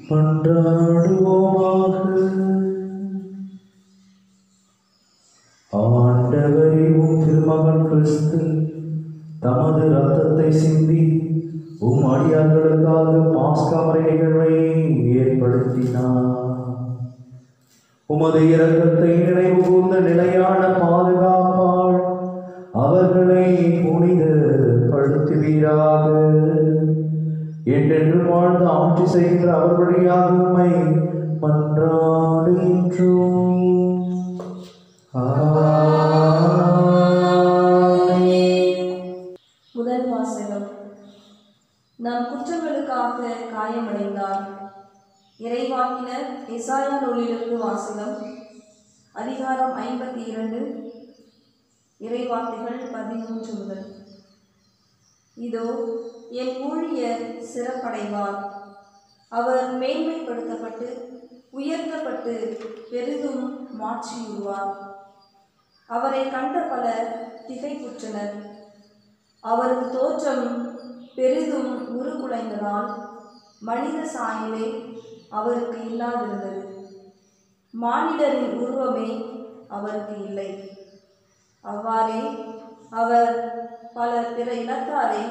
மன்றாடுவோமாக. ஆண்டவரே, உம் திருமகன் கிறிஸ்து தமது இரத்தத்தை சிந்தி உம் அடியார்களுக்காக பாஸ்கா நிகழ்வை ஏற்படுத்தினார். உமது இரக்கத்தை நினைவு கூர்ந்த நிலையான பாதுகாப்பால் அவர்களை புனிதப்படுத்துவீராக. என்றென்று வாழ்ந்து ஆட்சி செய்கின்ற அவர் வழியாக உம்மை மன்றாடுகின்றோம். முதல் வாசகம். நம் குற்றங்களுக்காக காயமடைந்தார். இறைவாக்கினர் எசாயா நூலிலிருந்து வாசகம். அதிகாரம் 52, இறைவார்த்தைகள் 13 முதல். இதோ என் ஊழியர் சிறப்படைவார், அவர் மேன்மைப்படுத்தப்பட்டு உயர்த்தப்பட்டு பெரிதும் மாற்றியுள்ளார். அவரை கண்ட பலர் திகைப்புற்றனர். அவரது தோற்றம் பெரிதும் உருகுலைந்ததால் மனித சாயலே அவருக்கு இல்லாதிருந்தது. மானிடரின் உருவமே அவருக்கு இல்லை. அவ்வாறே அவர் பல பிற இனத்தாரை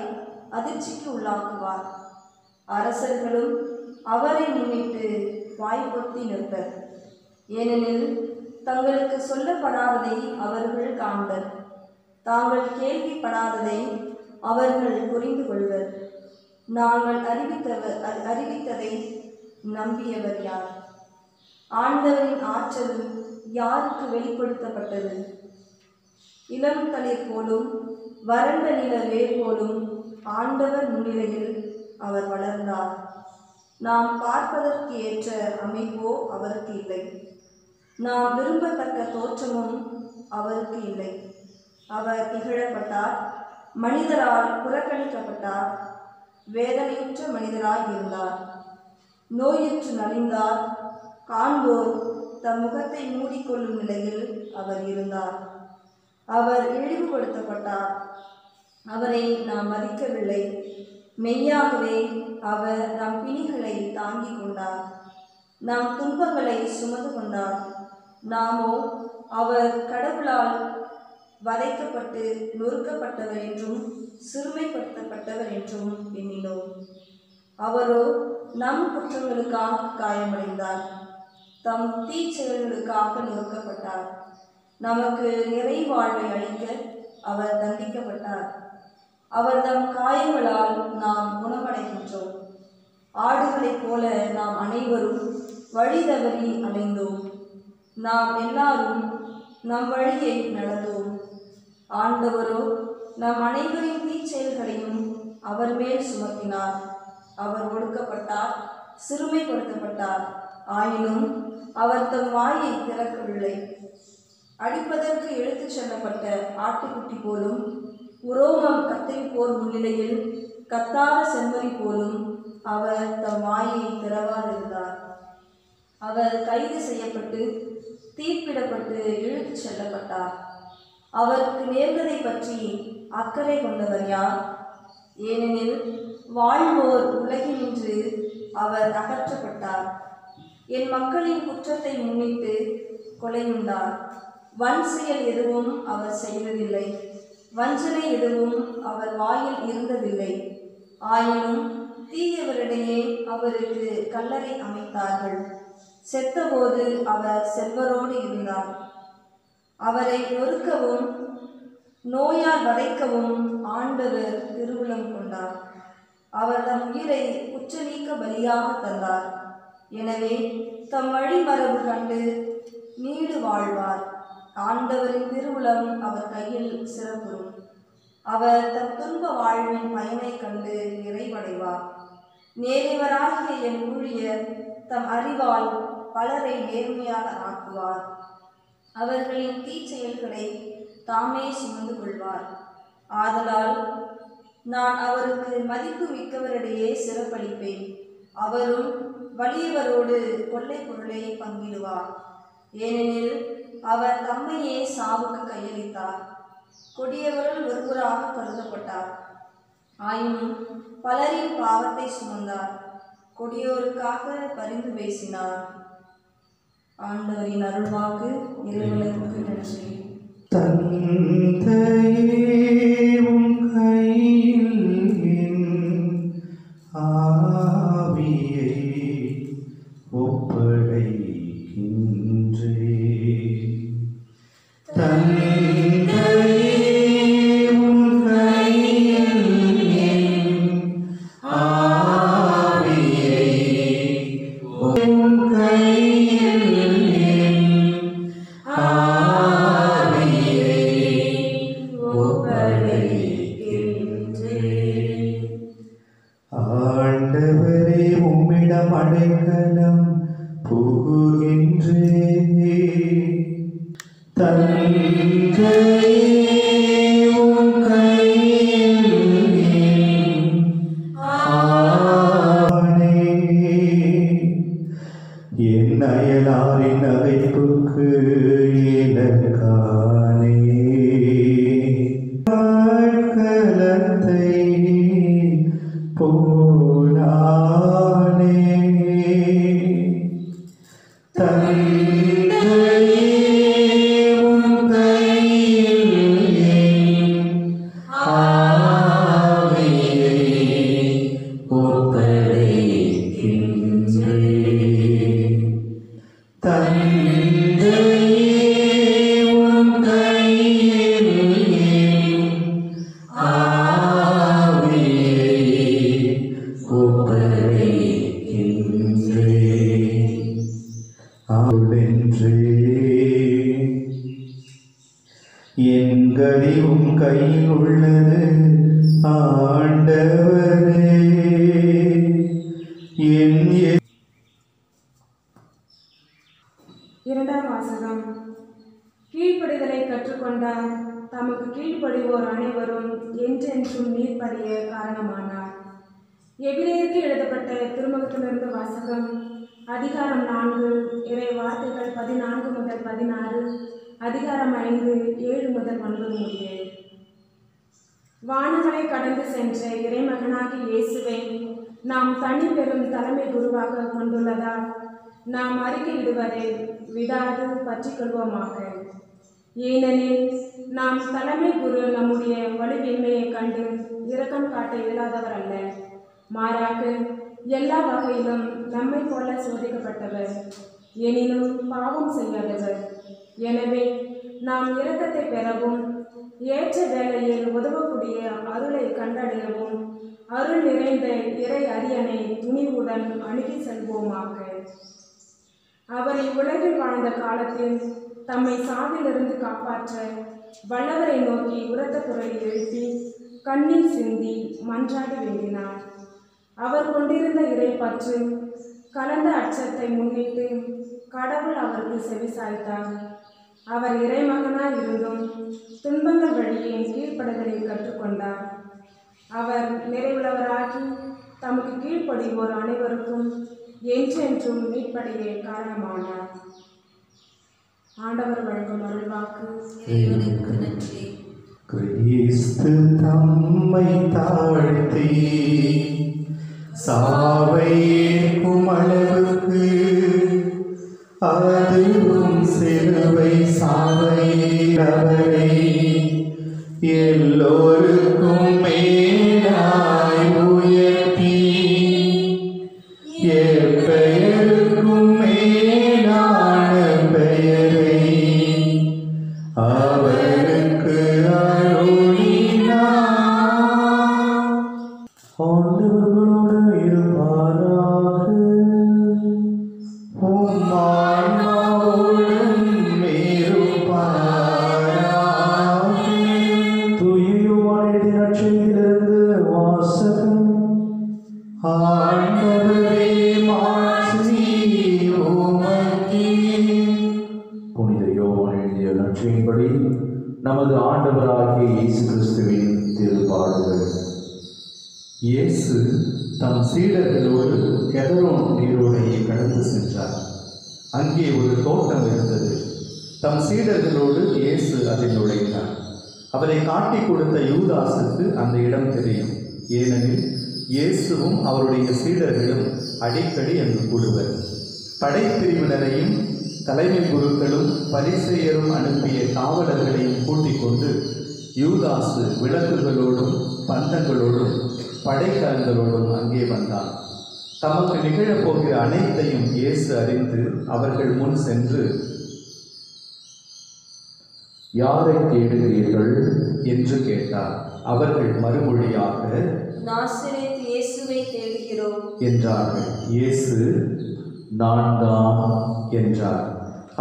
அதிர்ச்சிக்கு உள்ளாக்குவார். அரசர்களும் அவரை முன்னிட்டு வாய்ப்பொத்தி நிற்பர். ஏனெனில் தங்களுக்கு சொல்லப்படாததை அவர்கள் காண்பர், தாங்கள் கேள்விப்படாததை அவர்கள் புரிந்து கொள்வர். நாங்கள் அறிவித்ததை நம்பியவர் யார்? ஆண்டவரின் ஆற்றல் யாருக்கு வெளிப்படுத்தப்பட்டது? இளம் தளிர் போலும் வறண்ட நில வேர் போலும் ஆண்டவர் முன்னிலையில் அவர் வளர்ந்தார். நாம் பார்ப்பதற்கு ஏற்ற அமைப்போ அவருக்கு இல்லை, நாம் விரும்பத்தக்க தோற்றமும் அவருக்கு இல்லை. அவர் இகழப்பட்டார், மனிதரால் புறக்கணிக்கப்பட்டார், வேதனையுற்ற மனிதராய் இருந்தார். நோயுற்று நலிந்தார், காண்போர் தம் முகத்தை மூடிக்கொள்ளும் நிலையில் அவர் இருந்தார். அவர் இழிவுபடுத்தப்பட்டார், அவரை நாம் மதிக்கவில்லை. மெய்யாகவே அவர் நம் பிணிகளை தாங்கிக் கொண்டார், நம் துன்பங்களை சுமந்து கொண்டார். நாமோ அவர் கடவுளால் வதைக்கப்பட்டு நொறுக்கப்பட்டவர் என்றும் சிறுமைப்படுத்தப்பட்டவர் என்றும் எண்ணினோம். அவரோ நம் குற்றங்களுக்காக காயமடைந்தார், தம் தீச்செயல்களுக்காக நொறுக்கப்பட்டார். நமக்கு நிறைவாழ்வை அளிக்க அவர் தண்டிக்கப்பட்டார். அவர் தம் காயங்களால் நாம் குணமடைகின்றோம். ஆடுகளைப் போல நாம் அனைவரும் வழி தவறி அலைந்தோம். நாம் எல்லாரும் நம் வழியை நடந்தோம். ஆண்டவரோ நம் அனைவரின் தீச்செயல்களையும் அவர் மேல் சுமத்தினார். அவர் ஒடுக்கப்பட்டார், சிறுமைப்படுத்தப்பட்டார், ஆயினும் அவர் தம் வாயை திறக்கவில்லை. அடிப்பதற்கு இழுத்துச் செல்லப்பட்ட ஆட்டுக்குட்டி போலும், உரோமம் கத்தரிப்போர் முன்னிலையில் கத்தாத செம்மறி போலும் அவர் தம் வாயை திறவாதிருந்தார். அவர் கைது செய்யப்பட்டு தீர்ப்பிடப்பட்டு இழுத்துச் செல்லப்பட்டார். அவருக்கு நேர்ந்ததை பற்றி அக்கறை கொண்டவர் யார்? ஏனெனில் வாழ்வோர் உலகினின்று அவர் அகற்றப்பட்டார். என் மக்களின் குற்றத்தை முன்னிட்டு கொலையுண்டார். வன் செயல் எதுவும் அவர் செய்ததில்லை, வஞ்சனை எதுவும் அவர் வாயில் இருந்ததில்லை. ஆயினும் தீயவரிடையே அவருக்கு கல்லறை அமைத்தார்கள். செத்தபோது அவர் செல்வரோடு இருந்தார். அவரை நொறுக்கவும் நோயால் வதைக்கவும் ஆண்டவர் திருவுளம் கொண்டார். அவர் தம் உயிரை குற்ற நீக்க பலியாக தந்தார். எனவே தம் வழிமரபு கண்டு நீடு வாழ்வார். ஆண்டவரின் திருவுளம் அவர் கையில் சிறப்புறும். அவர் தம் துன்ப வாழ்வின் பயனை கண்டு நிறைவடைவார். நேர்மையாகிய என் ஊழியர் தம் அறிவால் பலரை நேர்மையாக ஆக்குவார். அவர்களின் தீச்செயல்களை தாமே சுமந்து கொள்வார். ஆதலால் நான் அவருக்கு மதிப்பு மிக்கவரிடையே சிறப்பளிப்பேன். அவரும் வலியவரோடு கொள்ளை பொருளை பங்கிடுவார். ஏனெனில் அவர் தம்மையே சாவுக்கு கையளித்தார். கொடியவர்கள் ஒருவராக கருதப்பட்டார். ஆயினும் பலரின் பாவத்தை சுமந்தார். கொடியோருக்காக பரிந்து பேசினார். ஆண்டவரின் அருள்வாக்கு. இறைவனுக்கு நன்றி. தந்தையும் கையில் ஆவியை ஒப்படைக்கின்றே. தந்தையும் கையில் ஆவியை ஆண்டவரே உம்மிடம் அடைக்கலம் புகுகின்றே. தந்தையும் கையில் ஆணே. என் அயலாரின் நகைப்புக்கு இலக்கானே. கலத்தை போனானே. தந்தையும் கையில் ஆவியை ஒப்படைக்கின்றே. தந்தையும் கையில் ஆவியை ஒப்படைக்கின்றே. ஆண்டென்றே என் கதியும் கையில் உள்ளது. ஆண்டவரே என் இரண்டாம் வாசகம். கீழ்ப்படிதலை கற்றுக்கொண்டார் தமக்கு கீழ்ப்படிவோர் அனைவரும் என்றென்றும் நீர்ப்படிய காரணமானார். எபிரேயருக்கு எழுதப்பட்ட திருமுகத்திலிருந்து வாசகம். அதிகாரம் 4, இறை வார்த்தைகள் 14 முதல் 16, அதிகாரம் 5, 7 முதல் 9 முடிய. வானங்களை கடந்து சென்ற இறைமகனாகி இயேசுவை நாம் தனி பெரும் தலைமை குருவாக கொண்டுள்ளதால் நாம் அறிக்கையிடுவதை விடாது பற்றிக்கொள்வோமாக. ஏனெனில் நாம் தலைமை குரு நம்முடைய வலுவின்மையை கண்டு இரக்கம் காட்ட இயலாதவர் அல்ல. மாறாக எல்லா வகையிலும் நம்மை போல சோதிக்கப்பட்டவர், எனினும் பாவம் செய்யாதவர். எனவே நாம் இரக்கத்தை பெறவும் ஏற்ற வேளையில் உதவக்கூடிய அருளை கண்டடையவும் அருள் நிறைந்த இறை அரியணை துணிவுடன் அணுகி செல்வோமாக. அவர் இவ்வுலகில் வாழ்ந்த காலத்தில் தம்மை சாவிலிருந்து காப்பாற்ற வல்லவரை நோக்கி உரத்த குரலில் எழுப்பி கண்ணீர் சிந்தி மன்றாடி வேண்டினார். அவர் கொண்டிருந்த இறைப்பற்று கலந்த அச்சத்தை முன்னிட்டு கடவுள் அவருக்கு செவிசாய்த்தார். அவர் இறைமகனாய் இருந்தும் துன்பங்கள் வழியே கீழ்ப்படுதலை கற்றுக்கொண்டார். அவர் நிறைவுள்ளவராகி தமக்கு கீழ்ப்படிவோர் அனைவருக்கும் என்றென்றும் மீட்படைய காரணமானார். ஆண்டவர் வழங்கும் அருள்வாக்கு. இறைவனுக்கு நன்றி. கிறிஸ்து தம்மை தாழ்த்தி சாவை ஏற்கும் அளவுக்கு அதுவும் சிலுவை சாவை அவரை எல்லோருக்கும் மேலாய் உயர்த்தி எப்பெயருக்கும் மேலான பெயரை அவருக்கு அருளினார். ஆண்டவர்களோடு இருப்பாராக. உம் ஆன்மாவோடும் இருப்பாராக. தூய யோவான் எழுதிய நற்செய்தியிலிருந்து வாசகம். ஆண்டவரே மாட்சி உமக்கே. புனித யோவான் எழுதிய நற்செய்தியின்படி நமது ஆண்டவராகிய இயேசு கிறிஸ்துவின் திருப்பாடுகள். இயேசு தம் சீடர்களோடு கெதரோன் நீரோடையை கடந்து சென்றார். அங்கே ஒரு தோட்டம் இருந்தது. தம் சீடர்களோடு இயேசு அதில் நுழைந்தார். அவரை காட்டிக் கொடுத்த யூதாசுக்கு அந்த இடம் தெரியும். ஏனெனில் இயேசுவும் அவருடைய சீடர்களும் அடிக்கடி அங்கு கூடுவர். படைப்பிரிவினரையும் தலைமை குருக்களும் பரிசேயரும் அனுப்பிய காவலர்களையும் கூட்டிக் கொண்டு யூதாசு விளக்குகளோடும் பந்தங்களோடும் படைக்கலங்களோடும் அங்கே வந்தான். தமக்கு நிகழப்போகிற அனைத்தையும் இயேசு அறிந்து அவர்கள் முன் சென்று, யாரை தேடுகிறீர்கள் என்று கேட்டார். அவர்கள் மறுமொழியாக, நாசரேத் இயேசுவை தேடுகிறோம் என்றார்கள். இயேசு நான் தான் என்றார்.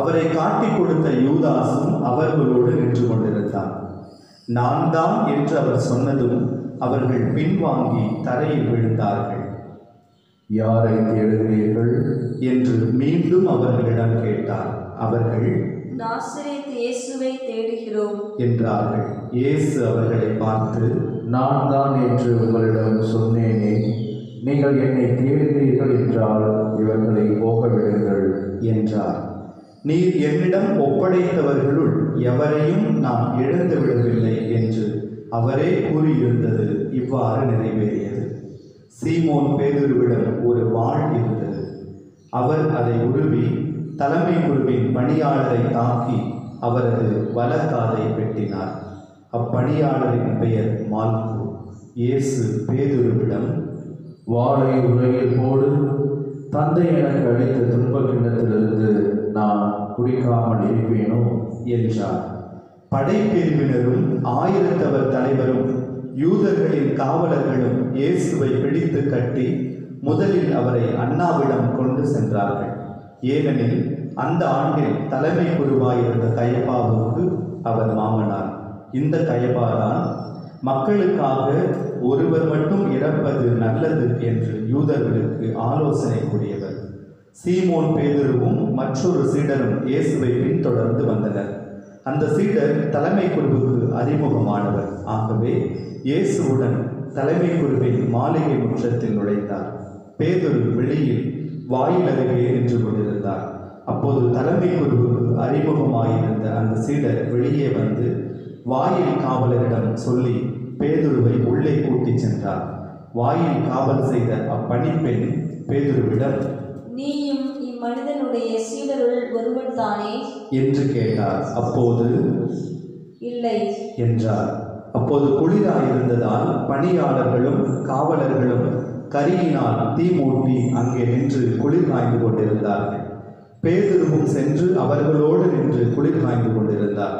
அவரை காட்டிக் கொடுத்த யூதாசும் அவர்களோடு நின்று கொண்டிருந்தார். நான் தான் என்று அவர் சொன்னதும் அவர்கள் பின்வாங்கி தரையில் விழுந்தார்கள். யாரை தேடுகிறீர்கள் என்று மீண்டும் அவர்களிடம் கேட்டார். அவர்கள் நாசரேத் இயேசுவை தேடுகிறோம் என்றார்கள். இயேசு அவர்களை பார்த்து, நான் தான் என்று உங்களிடம் சொன்னேனே, நீங்கள் என்னை தேடுகிறீர்கள் என்றால் இவர்களை போக விடுங்கள் என்றார். நீர் என்னிடம் ஒப்படைத்தவர்களுள் எவரையும் நான் இழந்து விடவில்லை என்று அவரே கூறியிருந்தது இவ்வாறு நிறைவேறியது. சீமோன் பேதுருவிடம் ஒரு வாள் இருந்தது. அவர் அதை உருவி தலைமை குருவின் பணியாளரை தாக்கி அவரது வலக்காதை வெட்டினார். அப்பணியாளரின் பெயர் மால்கு. இயேசு பேதுருவிடம், வாளை உலகில் போடு, தந்தை எனக்கு அளித்த துன்ப கிண்ணத்திலிருந்து நான் குடிக்காமல் இருப்பேனோ என்றார். படைப்பிரிவினரும் 1000 தலைவரும் யூதர்களின் காவலர்களும் இயேசுவை பிடித்து கட்டி முதலில் அவரை அன்னாவிடம் கொண்டு சென்றார்கள். ஏனெனில் அந்த ஆண்டில் தலைமை குருவாயிருந்த கயபாவுக்கு அவர் மாமனார். இந்த கயபாதான் மக்களுக்காக ஒருவர் மட்டும் இறப்பது நல்லது என்று யூதர்களுக்கு ஆலோசனை கூறியவர். சீமோன் பேதுருவும் மற்றொரு சீடரும் இயேசுவை பின்தொடர்ந்து வந்தனர். அந்த சீடர் தலைமை குருவுக்கு அறிமுகமானவர். ஆகவே இயேசுவுடன் தலைமை குருவின் மாளிகை முற்றத்தில் நுழைந்தார். பேதுரு வெளியில் வாயில் அருகே நின்று கொண்டிருந்தார். அப்போது தலைமை குருவுக்கு அறிமுகமாயிருந்த அந்த சீடர் வெளியே வந்து வாயில் காவலரிடம் சொல்லி பேதுருவை உள்ளே கூட்டிச் சென்றார். வாயில் காவல் செய்த அப்பணிப்பெண் பேதுருவிடம், நீயும் இம்மனிதனுடைய சீடருள் ஒருவன் தானே என்று கேட்டார். அப்போது இல்லை என்றார். அப்போது குளிராயிருந்ததால் பணியாளர்களும் காவலர்களும் கரியினால் தீ மூட்டி அங்கே நின்று குளிர் காய்ந்து கொண்டிருந்தார்கள். பேதுருவும் சென்று அவர்களோடு நின்று குளிர் காய்ந்து கொண்டிருந்தார்.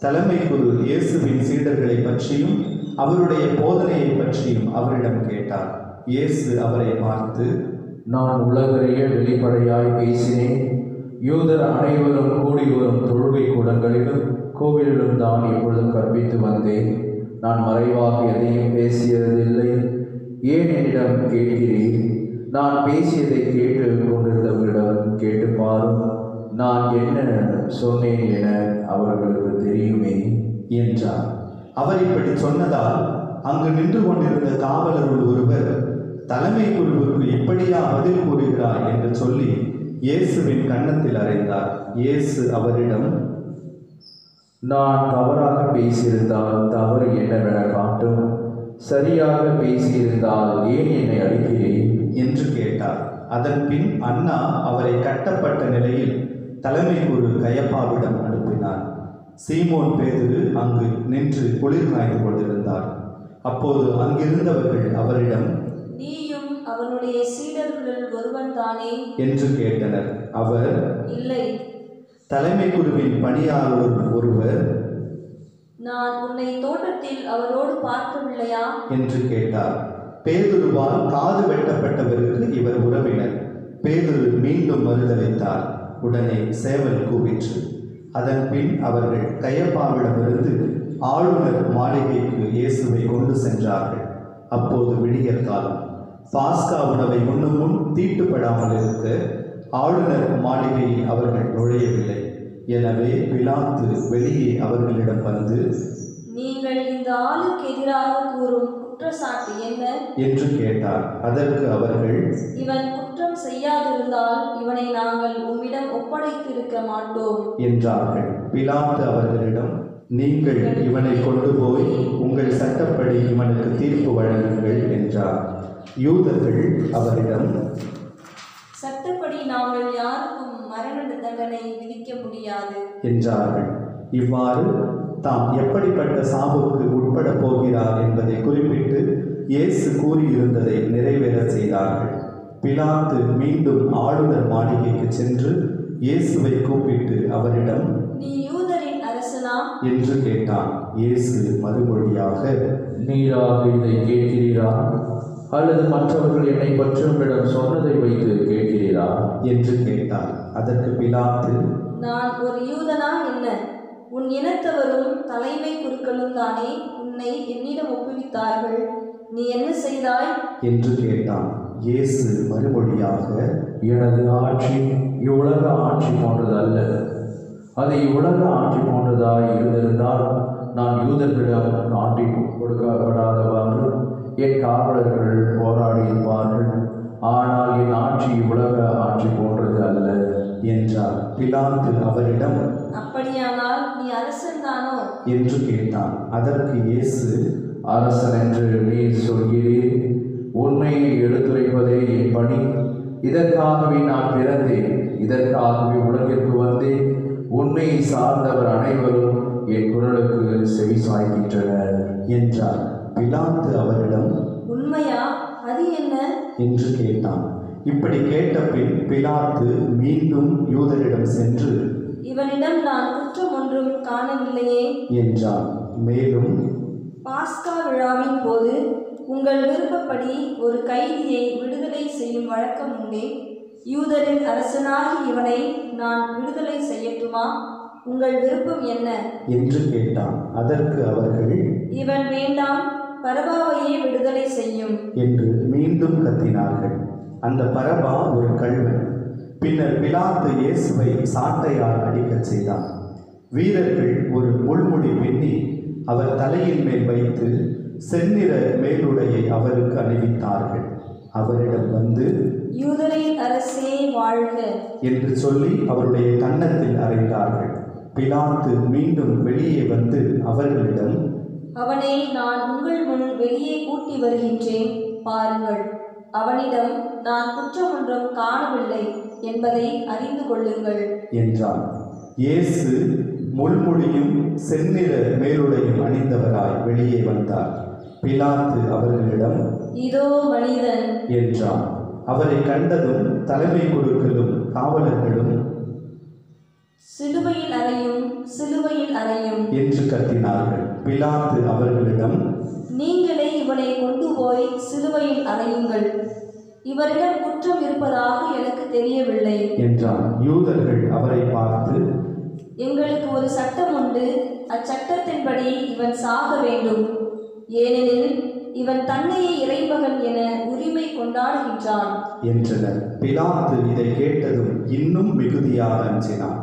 தலைமை குரு இயேசுவின் சீடர்களை பற்றியும் அவருடைய போதனையை பற்றியும் அவரிடம் கேட்டார். இயேசு அவரை பார்த்து, நான் உலகறிய வெளிப்படையாய் பேசினேன். யூதர் அனைவரும் கூடி வரும் தொழுகை கூடங்களிலும் கோவிலிலும் தான் எப்பொழுதும் கற்பித்து வந்தேன். நான் மறைவாக எதையும் பேசியதில்லை. ஏன் என்னிடம் கேட்கிறேன்? நான் பேசியதை கேட்டு கொண்டிருந்தவர்களிடம் கேட்டு பாரும். நான் என்ன சொன்னேன் என அவர்களுக்கு தெரியுமே என்றார். அவர் இப்படி சொன்னதால் அங்கு நின்று கொண்டிருந்த காவலருள் ஒருவர், தலைமை குருவுக்கு இப்படியா பதில் கூறுகிறார் என்று சொல்லி இயேசுவின் கன்னத்தில் அறைந்தார். இயேசு அவரிடம், நான் தவறாக பேசியிருந்தால் தவறு என்னவென காட்டும். சரியாக பேசியிருந்தால் ஏன் என்னை அடிக்கிறேன் என்று கேட்டார். அதன் பின் அன்னா அவரை கட்டப்பட்ட நிலையில் தலைமை குரு கயப்பாவிடம் அனுப்பினார். சீமோன் பேதுரு அங்கு நின்று குளிர் காய்ந்து கொண்டிருந்தார். அப்போது அங்கிருந்தவர்கள் அவரிடம், நீயும் அவனுடைய சீடர்களுள் ஒருவன் தானே என்று கேட்டனர். அவர், இல்லை தலைமை குருவின் பணியாளர் ஒருவர், நான் உன்னை தோட்டத்தில் அவரோடு பார்க்கவில்லையா என்று கேட்டார். பேதுருவால் காது வெட்டப்பட்டவருக்கு இவர் உறவினர். பேதுரு மீண்டும் மறுதளித்தார். உடனே சேவல் கூவிற்று. அதன் பின் அவர்கள் கயப்பாவிடமிருந்து ஆளுநர் மாளிகைக்கு இயேசுவை கொண்டு சென்றார்கள். அப்போது விடியற் காலம். பாஸ்கா உணவை உண்ணும் முன் தீட்டுப்படாமல் இருக்க ஆளுநர் மாளிகையில் அவர்கள் நுழையவில்லை. எனவே பிலாத்து வெளியே அவர்களிடம் வந்து, நீங்கள் இந்த ஆளுக்கு எதிராக கூறும் குற்றச்சாட்டு என்ன என்று கேட்டார். அதற்கு அவர்கள், இவன் குற்றம் செய்யாதிருந்தால் இவனை நாங்கள் உம்மிடம் ஒப்படைத்திருக்க மாட்டோம் என்றார்கள். பிலாத்து அவர்களிடம், நீங்கள் இவனை கொண்டு போய் உங்கள் சட்டப்படி இவனுக்கு தீர்ப்பு வழங்குங்கள் என்றார். யூதர்கள் அவரிடம், சட்டப்படி நாங்கள் யாருக்கும் மரண தண்டனை விதிக்க முடியாது என்றார்கள். இவ்வாறு தாம் எப்படிப்பட்ட சாவுக்கு உட்பட போகிறார் என்பதை குறிப்பிட்டு இயேசு கூறியிருந்ததை நிறைவேற செய்தார்கள். பிலாத்து மீண்டும் ஆளுநர் மாளிகைக்கு சென்று இயேசுவை கூப்பிட்டு அவரிடம், நீ யூதரின் அரசனா என்று கேட்டான். இயேசு மறுமொழியாக, நீராக இதை கேட்கிறீரா, அல்லது மற்றவர்கள் என்னை பற்றி உங்களிடம் சொன்னதை வைத்து கேட்கிறீரா என்று கேட்டார். அதற்கு பிலாத்து, நான் ஒரு யூதனா என்ன? உன் இனத்தவரும் தலைமை குருக்களும் தானே உன்னை என்னிடம் ஒப்புவித்தார்கள். நீ என்ன செய்தாய் என்று கேட்டான். இயேசு மறுமொழியாக, எனது ஆட்சி இவ்வுலக ஆட்சி போன்றது அல்ல. அது இவ்வுலக ஆட்சி போன்றதாய் இருந்திருந்தால் நான் யூதர்களிடம் ஆட்சி கொடுக்கப்படாதவாறு என் காவலர்கள் போராடியிருப்பார்கள். ஆனால் என் ஆட்சி இவ்வுலக ஆட்சி போன்றது அல்ல என்றார். பிலாத்து அவரிடம், அப்படியானால் நீ அரசன் தானோ என்று கேட்டான். அதற்கு இயேசு, அரசன் என்று நீர் சொல்கிறீர். உண்மையை எடுத்துரைப்பதே என் பணி. இதற்காகவே நான் பிறந்தேன், இதற்காகவே உலகிற்கு வந்தேன். உண்மையை சார்ந்தவர் அனைவரும் என் குரலுக்கு செவி சாய்க்கின்றனர் என்றார். பிலாத்து அவரிடம், உண்மையா? அது என்ன என்று கேட்டான். இப்படி கேட்ட பின் பிலாத்து மீண்டும் யூதரிடம் சென்று, இவனிடம் நான் குற்றம் ஒன்றும் காணவில்லையே என்றான். மேலும், பாஸ்கா விழாவின் போது உங்கள் விருப்பப்படி ஒரு கைதியை விடுதலை செய்யும் வழக்கம் உண்டே. யூதரின் அரசனாகி இவனை நான் விடுதலை செய்யட்டுமா? உங்கள் விருப்பம் என்ன என்று கேட்டான். அதற்கு அவர்கள், இவன் வேண்டாம், பரபாவையே விடுதலை செய்யும் என்று மீண்டும் கத்தினார்கள். அந்த பரபா ஒரு கள்வன். பின்னர் பிலாத்து இயேசுவை சாட்டையால் அடிக்கச் செய்தான். வீரர்கள் ஒரு முள்முடி பின்னி அவர் தலையின் மேல் வைத்து செந்நிற மேலுடையை அவருக்கு அணிவித்தார்கள். அவரிடம் வந்து, யூதரின் அரசே வாழ்க என்று சொல்லி அவருடைய கன்னத்தில் அறைந்தார்கள். பிலாத்து மீண்டும் வெளியே வந்து அவர்களிடம், அவனை நான் உங்கள் முன் வெளியே கூட்டி வருகின்றேன், பாருங்கள். அவனிடம் நான் குற்றம் ஒன்றும் காணவில்லை என்பதை அறிந்து கொள்ளுங்கள் என்றார். இயேசு முள்முடியும் செந்நிற மேலுடையும் அணிந்தவராய் வெளியே வந்தார். பிலாத்து அவர்களிடம், இதோ மனிதன் என்றார். அவரை கண்டதும் தலைமை குருக்களும் காவலர்களும், சிலுவையில் அறையும், சிலுவையில் அறையும் என்று கத்தினார்கள். பிலாத்து அவர்களிடம், நீங்களே இவனை கொண்டு போய் சிலுவையில் அறையுங்கள். இவரிடம் குற்றம் இருப்பதாக எனக்கு தெரியவில்லை என்றார். யூதர்கள் அவரை பார்த்து, எங்களுக்கு ஒரு சட்டம் உண்டு, அச்சட்டத்தின்படி இவன் சாக வேண்டும். ஏனெனில் இவன் தன்னையே இறைமகன் என உரிமை கொண்டாடுகின்றான் என்றனர். பிலாத்து இதை கேட்டதும் இன்னும் மிகுதியாக அஞ்சினான்.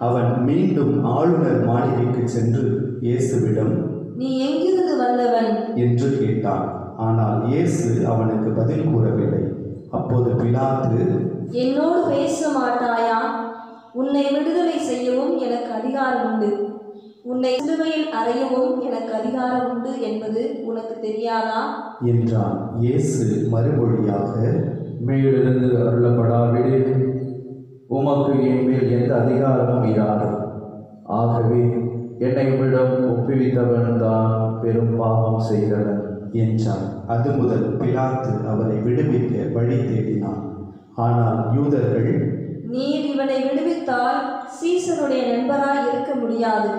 அவன் மீண்டும் ஆளுநர் மாளிகைக்கு சென்று இயேசுவிடம், நீ எங்கிருந்து வந்தவன் என்று கேட்டான். ஆனால் இயேசு அவனுக்கு பதில் கூறவில்லை. அப்போது பிலாத்து, என்னோடு பேச மாட்டாயா? உன்னை விடுதலை செய்யவும் எனக்கு அதிகாரம் உண்டு, உன்னை சிலுவையில் அறையவும் எனக்கு அதிகாரம் உண்டு என்பது உனக்கு தெரியாதா என்றான். இயேசு மறுமொழியாக, மேலிருந்து அருளப்படாவிடில் உமக்கு என் மேல் எந்த அதிகாரமும் இராது. ஆகவே என்னை உம்மிடம் ஒப்புவித்தவன் தான் பெரும் பாவம் செய்தவன் என்றான். அது முதல் பிலாத்து அவரை விடுவிக்க வழி தேடினான். ஆனால் யூதர்கள், நீர் இவனை விடுவித்தால் சீசருடைய நண்பராய் இருக்க முடியாது.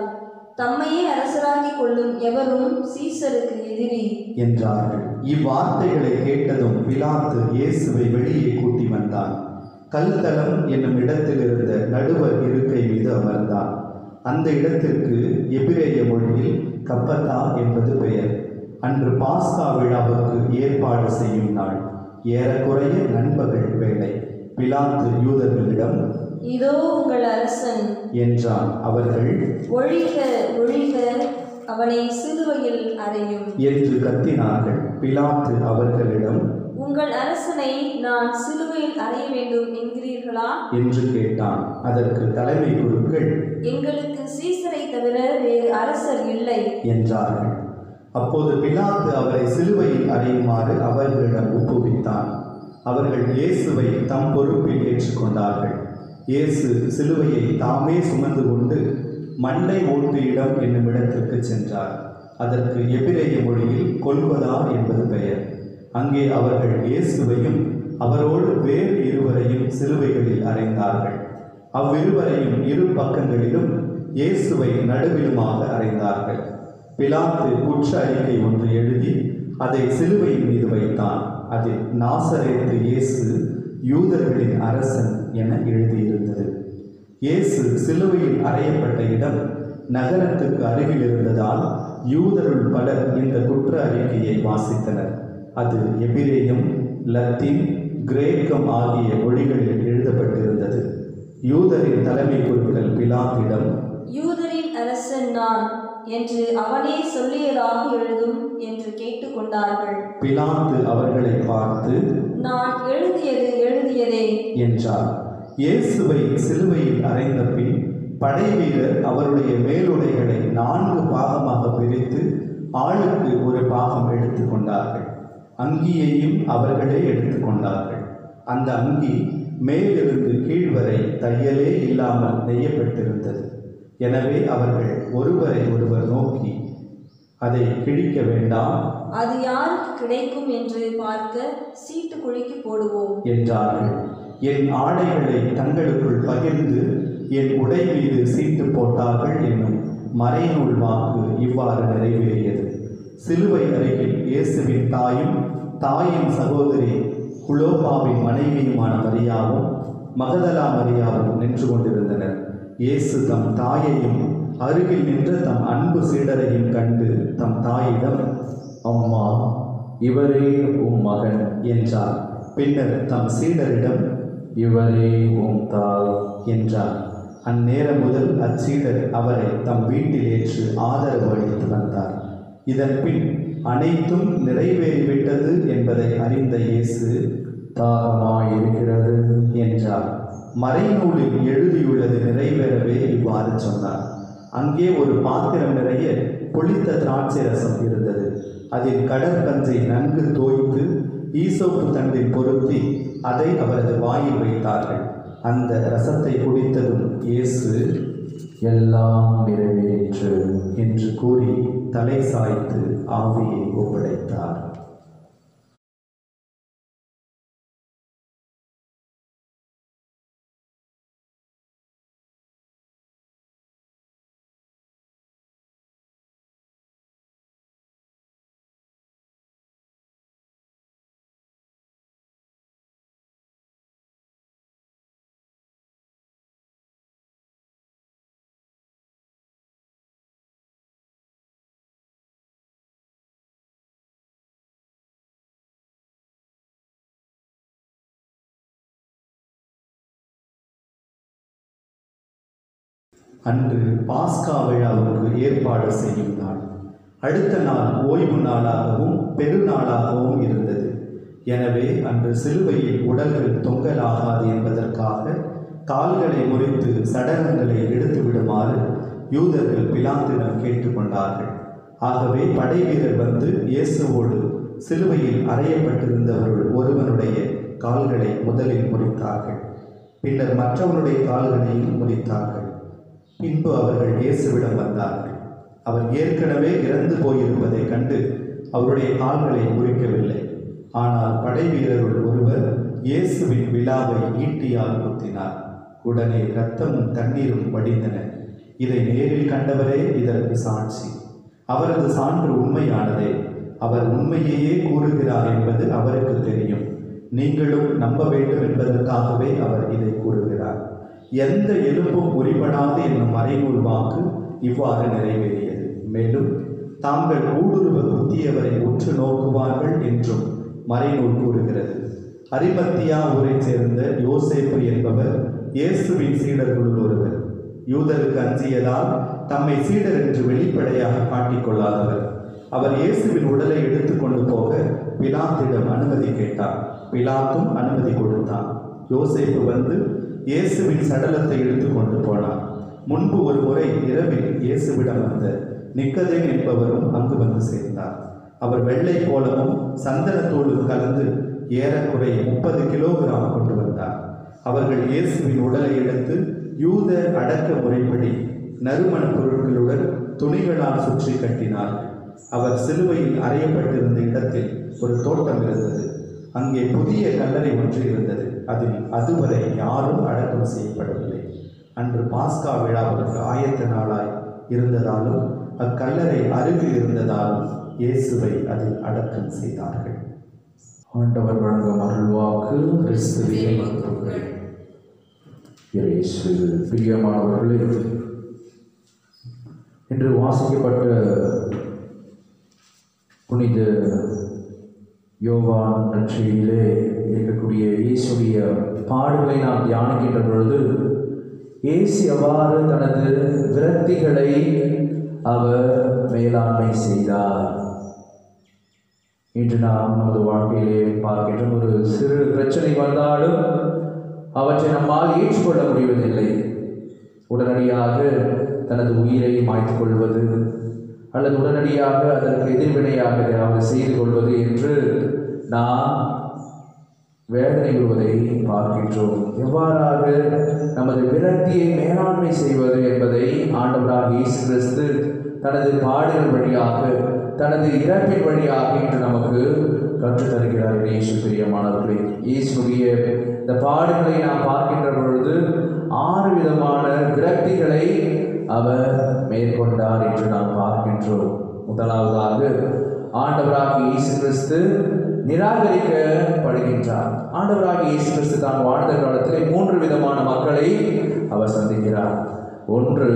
தம்மையே அரசராகிக் கொள்ளும் எவரும் சீசருக்கு எதிரி என்றார்கள். இவ்வார்த்தைகளை கேட்டதும் பிலாத்து இயேசுவை வெளியே கூட்டி வந்தான். கல்தலம் என்னும் இடத்தில் இருந்த நடுவர் இருக்கை மீது அமர்ந்தான். அந்த இடத்திற்கு எபிரேய மொழியில் கப்பத்தா என்பது பெயர். அன்று பாஸ்கா விழாவுக்கு ஏற்பாடு செய்யும் நாள். ஏறக்குறைய நண்பகல் வேளை. பிலாத்து யூதர்களிடம், இதோ உங்கள் அரசன் என்றான். அவர்கள், ஒழிக ஒழிக, அவனை சிலுவையில் அறையும் என்று கத்தினார்கள். பிலாத்து அவர்களிடம், உங்கள் அரசனை நான் சிலுவையில் அறைய வேண்டும் என்கிறீர்களா என்று கேட்டான். அதற்கு தலைமை குருக்கள், எங்களுக்கு சீசரை தவிர வேறு அரசர் இல்லை என்றார்கள். அப்போது பிலாத்து அவரை சிலுவையில் அறையுமாறு அவர்களிடம் ஒப்புவித்தான். அவர்கள் இயேசுவை தம் பொறுப்பில் ஏற்றுக்கொண்டார்கள். இயேசு சிலுவையை தாமே சுமந்து கொண்டு மண்டை ஓட்டு இடம் என்னும் இடத்திற்கு சென்றார். அதற்கு எபிரேய மொழியில் கொல்கொதா என்பது பெயர். அங்கே அவர்கள் இயேசுவையும் அவரோடு வேறு இருவரையும் சிலுவைகளில் அறைந்தார்கள். அவ்விருவரையும் இரு பக்கங்களிலும் இயேசுவை நடுவிலுமாக அறைந்தார்கள். பிலாத்து குற்ற அறிக்கை ஒன்று எழுதி அதை சிலுவையின் மீது வைத்தான். அதில் நாசரேத்து இயேசு யூதர்களின் அரசன் என எழுதியிருந்தது. இயேசு சிலுவையில் அறையப்பட்ட இடம் நகரத்துக்கு அருகில் இருந்ததால் யூதருள் பலர் இந்த குற்ற அறிக்கையை வாசித்தனர். அது எபிரேயம், லத்தீன், கிரேக்கம் ஆகிய மொழிகளில் எழுதப்பட்டிருந்தது. யூதரின் தலைமை குருக்கள் பிலாத்திடம், யூதரின் அரசன் நான் என்று அவனே சொல்லியதாக எழுதும் என்று கேட்டுக்கொண்டார்கள். பிலாத்து அவர்களை பார்த்து, நான் எழுதியதே என்றார். இயேசுவை சிலுவையில் அறைந்த பின் படைவீரர் அவருடைய மேலுடைகளை 4 பாகமாக பிரித்து ஆளுக்கு ஒரு பாகம் எடுத்துக்கொண்டார்கள். அங்கியையும் அவர்களே எடுத்துக்கொண்டார்கள். அந்த அங்கி மேலிருந்து கீழ்வரை தையலே இல்லாமல் நெய்யப்பட்டிருந்தது. எனவே அவர்கள் ஒருவரை ஒருவர் நோக்கி, அதை கிழிக்க வேண்டாம், அது யாருக்கு கிடைக்கும் என்று பார்க்க சீட்டு குழிக்கு போடுவோம் என்றார்கள். என் ஆடைகளை தங்களுக்குள் பகிர்ந்து என் உடை மீது சீட்டு போட்டார்கள் என்னும் மறைநூல் வாக்கு இவ்வாறு நிறைவேறியது. சிலுவை அருகில் இயேசுவின் தாயும் தாயின் சகோதரி குலோபாவின் மனைவியுமான மரியாவும் மகதலா மரியாவும் நின்று கொண்டிருந்தனர். இயேசு தம் தாயையும் அருகில் நின்ற தம் அன்பு சீடரையும் கண்டு தம் தாயிடம், அம்மா, இவரே உம் மகன் என்றார். பின்னர் தம் சீடரிடம், இவரே உம் தாய் என்றார். அந்நேரம் முதல் அச்சீடர் அவரை தம் வீட்டில் ஏற்று ஆதரவு அளித்து வந்தார். இதன் பின் அனைத்தும் நிறைவேறிவிட்டது என்பதை அறிந்த இயேசு, தாகமாயிருக்கிறது என்றார். மறைநூலில் எழுதியுள்ளது நிறைவேறவே இவ்வாறு சொன்னார். அங்கே ஒரு பாத்திரம் நிறைய புளித்த திராட்சை ரசம் இருந்தது. அதில் கடற்பஞ்சை நன்கு தோய்த்து ஈசோப்பு தண்டில் பொருத்தி அதை அவரது வாயில் வைத்தார்கள். அந்த ரசத்தை குடித்ததும் இயேசு, எல்லாம் நிறைவேறிற்று என்று கூறி தலை சாய்த்து ஆவியை ஒப்படைத்தார். அன்று பாஸ்கா விழாவுக்கு ஏற்பாடு செய்யும் நாள். அடுத்த நாள் ஓய்வு நாளாகவும் பெருநாளாகவும் இருந்தது. எனவே அன்று சிலுவையில் உடல்கள் தொங்கலாகாது என்பதற்காக கால்களை முறித்து சடலங்களை எடுத்து விடுமாறு யூதர்கள் பிலாத்திடம் கேட்டுக்கொண்டார்கள். ஆகவே படைவீரர் வந்து இயேசுவோடு சிலுவையில் அறையப்பட்டிருந்தவர்கள் ஒருவனுடைய கால்களை முதலில் முறித்தார்கள். பின்னர் மற்றவனுடைய கால்களையும் முறித்தார்கள். பின்பு அவர்கள் இயேசுவிடம் வந்தார்கள். அவர் ஏற்கனவே இறந்து போயிருப்பதை கண்டு அவருடைய கால்களை முறிக்கவில்லை. ஆனால் படைவீரருள் ஒருவர் இயேசுவின் விலாவை ஈட்டியால் குத்தினார். உடனே இரத்தமும் தண்ணீரும் வடிந்தன. இதை நேரில் கண்டவரே இதற்கு சாட்சி. அவரது சான்று உண்மையானதே. அவர் உண்மையையே கூறுகிறார் என்பது அவருக்கு தெரியும். நீங்களும் நம்ப வேண்டும் என்பதற்காகவே அவர் இதை கூறுகிறார். எந்த எலும்பும் முறிபடாது என்னும் மறைநூல் வாக்கு இவ்வாறு நிறைவேறியது. மேலும் தாங்கள் ஊடுருவ குத்தியவரை உற்று நோக்குவார்கள் என்றும் மறைநூல் கூறுகிறது. அரிமத்தியா ஊரைச் சேர்ந்த யோசேப்பு என்பவர் இயேசுவின் சீடர்களுள் ஒருவர். யூதருக்கு அஞ்சியதால் தம்மை சீடர் என்று வெளிப்படையாக காட்டிக்கொள்ளாதவர். அவர் இயேசுவின் உடலை எடுத்துக்கொண்டு போக பிலாத்திடம் அனுமதி கேட்டார். பிலாத்தும் அனுமதி கொடுத்தான். யோசேப்பு வந்து இயேசுவின் சடலத்தை எடுத்துக்கொண்டு போனார். முன்பு ஒரு முறை இரவில் இயேசுவிடம் வந்த நிக்கதேம் என்பவரும் அங்கு வந்து சேர்ந்தார். அவர் வெள்ளை கோலமும் சந்தனத்தோடும் கலந்து ஏறக்குறை 30 கிலோகிராம் கொண்டு வந்தார். அவர்கள் இயேசுவின் உடலை எடுத்து யூத அடக்க முறைப்படி நறுமண பொருட்களுடன் துணிகளால் சுற்றி கட்டினார்கள். அவர் சிலுவையில் அறையப்பட்டிருந்த இடத்தில் ஒரு தோட்டம் இருந்தது. அங்கே புதிய கல்லறை ஒன்று இருந்தது. அதில் அதுவரை யாரும் அடக்கம் செய்யப்படவில்லை. அன்று பாஸ்கா விழாவுக்கு ஆயத்த நாளாய் இருந்ததாலும் அக்கல்லறை அருகில் இருந்ததாலும் இயேசுவை அதில் அடக்கம் செய்தார்கள். ஆண்டவர் வழங்கும் அருள்வாக்கு. கிறிஸ்துவே மகிமை. இயேசுவில் பிரியமானவர்களே, இன்று வாசிக்கப்பட்ட புனித யோவான் நற்செய்தியிலே இருக்கக்கூடிய இயேசுடைய பாடுகளை நாம் தியானிக்கின்ற பொழுது இயேசு எவ்வாறு தனது விரக்திகளை அவர் மேலாண்மை செய்தார். இன்று நாம் நமது வாழ்க்கையிலே பார்க்கின்ற ஒரு சிறு பிரச்சனை வந்தாலும் அவற்றை நம்மால் ஏற்றுக்கொள்ள முடிவதில்லை. உடனடியாக தனது உயிரை மாய்த்துக் கொள்வது அல்லது உடனடியாக அதற்கு எதிர்வினையாக ஏதாவது செய்து கொள்வது என்று நாம் வேதனை கொள்வதை பார்க்கின்றோம். எவ்வாறாக நமது விரக்தியை மேலாண்மை செய்வது என்பதை ஆண்டவராக இயேசு கிறிஸ்து தனது பாடுகள் வழியாக, தனது இறப்பின் வழியாக இன்று நமக்கு கற்றுத் தருகிறார். இயேசு பிரியமானவர்களே, இயேசுடைய இந்த பாடுகளை நாம் பார்க்கின்ற பொழுது 6 விதமான விரக்திகளை அவர் மேற்கொண்டார் என்று நாம் பார்க்கின்றோம். முதலாவதாக ஆண்டவராக இயேசு கிறிஸ்து நிராகரிக்கப்படுகின்றார். ஆண்டவராக இயேசு கிறிஸ்து தான் வாழ்ந்த காலத்திலே 3 விதமான மக்களை அவர் சந்திக்கிறார். ஒன்று,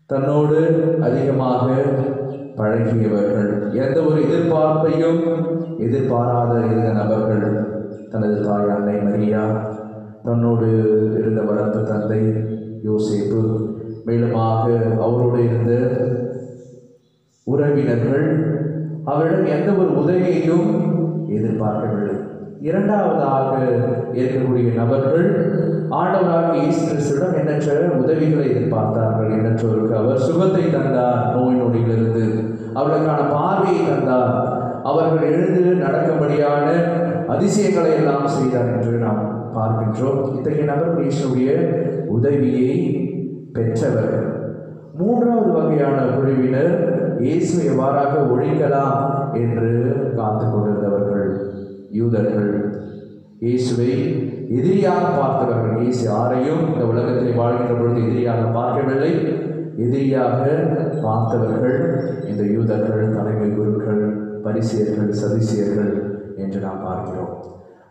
தன்னோடு அதிகமாக பழகியவர்கள், எந்த ஒரு எதிர்பார்ப்பையும் எதிர்பாராத இருந்த நபர்கள். தனது தாய் அன்னை மரியா, தன்னோடு இருந்த வளர்ப்பு தந்தை யோசேப்பு, மேலுமாக அவரோடு இருந்த உறவினர்கள் அவரிடம் எந்த ஒரு உதவியையும் எதிர்பார்க்கவில்லை. இரண்டாவதாக இருக்கக்கூடிய நபர்கள் ஆண்டவராக இயேசு கிறிஸ்துவிடம் எண்ணற்ற உதவிகளை எதிர்பார்த்தார்கள். எண்ணற்றோருக்கு அவர் சுகத்தை தந்தார், நோய் நொடியிலிருந்து அவர்களுக்கான பார்வையை தந்தார், அவர்கள் எழுந்து நடக்கும்படியான அதிசயங்களை எல்லாம் செய்தார் என்று நாம் பார்க்கின்றோம். இத்தகைய நபர்கள் இயேசுடைய உதவியை பெற்றவர்கள். மூன்றாவது வகையான குழுவினர் இயேசு எவ்வாறாக ஒழிக்கலாம் என்று காத்து கொண்டிருந்தவர்கள், யூதர்கள். இயேசுவை எதிரியாக பார்த்தவர்கள். இயேசு யாரையும் இந்த உலகத்தில் வாழ்கின்ற பொழுது எதிரியாக பார்க்கவில்லை. எதிரியாக பார்த்தவர்கள் இந்த யூதர்கள், தலைமை குருக்கள், பரிசேயர்கள், சதுசேயர்கள் என்று நாம் பார்க்கிறோம்.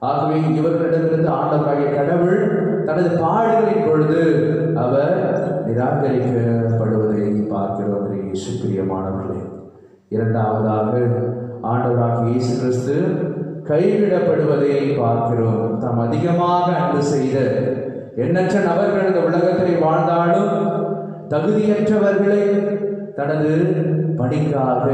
ஆகவே இவர்களிடமிருந்து ஆண்டவராகிய கடவுள் தனது பாடுகளின் பொழுது அவர் நிராகரிக்கப்படுவதை பார்க்கிறோம். இயேசு பிரியமானவர்களே, இரண்டாவதாக ஆண்டவராக இயேசு கிறிஸ்து கைவிடப்படுவதை பார்க்கிறோம். தாம் அதிகமாக அன்பு செய்த எண்ணற்ற நபர்கள் இந்த உலகத்தில் வாழ்ந்தாலும் தகுதியற்றவர்களை தனது பணிக்காக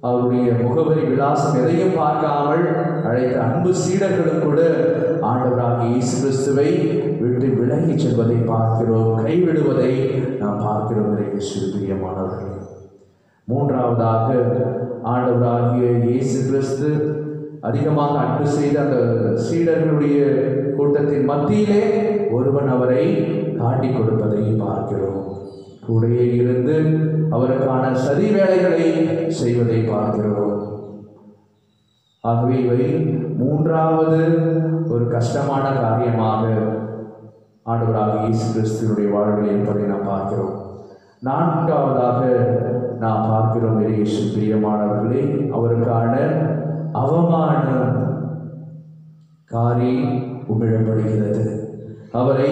அவருடைய முகவரி விலாசம் எதையும் பார்க்காமல் அழைத்த அன்பு சீடர்களும் கூட ஆண்டவராக இயேசு கிறிஸ்துவை விட்டு விலகி செல்வதை பார்க்கிறோம், கைவிடுவதை நாம் பார்க்கிறோம். இயேசு பிரியமானவர்களே, மூன்றாவதாக ஆண்டவராகிய இயேசு கிறிஸ்து அதிகமாக அன்பு செய்த அந்த சீடர்களுடைய கூட்டத்தின் மத்தியிலே ஒருவன் அவரை காட்டி கொடுப்பதை பார்க்கிறோம். கூடையே இருந்து அவருக்கான சதி வேலைகளை செய்வதை பார்க்கிறோம். ஆகவே இவை மூன்றாவது ஒரு கஷ்டமான காரியமாக ஆண்டவராக இயேசு கிறிஸ்துவினுடைய வாழ்வில் இருப்பதை நாம் பார்க்கிறோம். நான்காவதாக நாம் பார்க்கிறோம், இயேசு பிரியமானவர்களே, அவருக்கான அவமான காரியம் உமிழப்படுகிறது. அவரை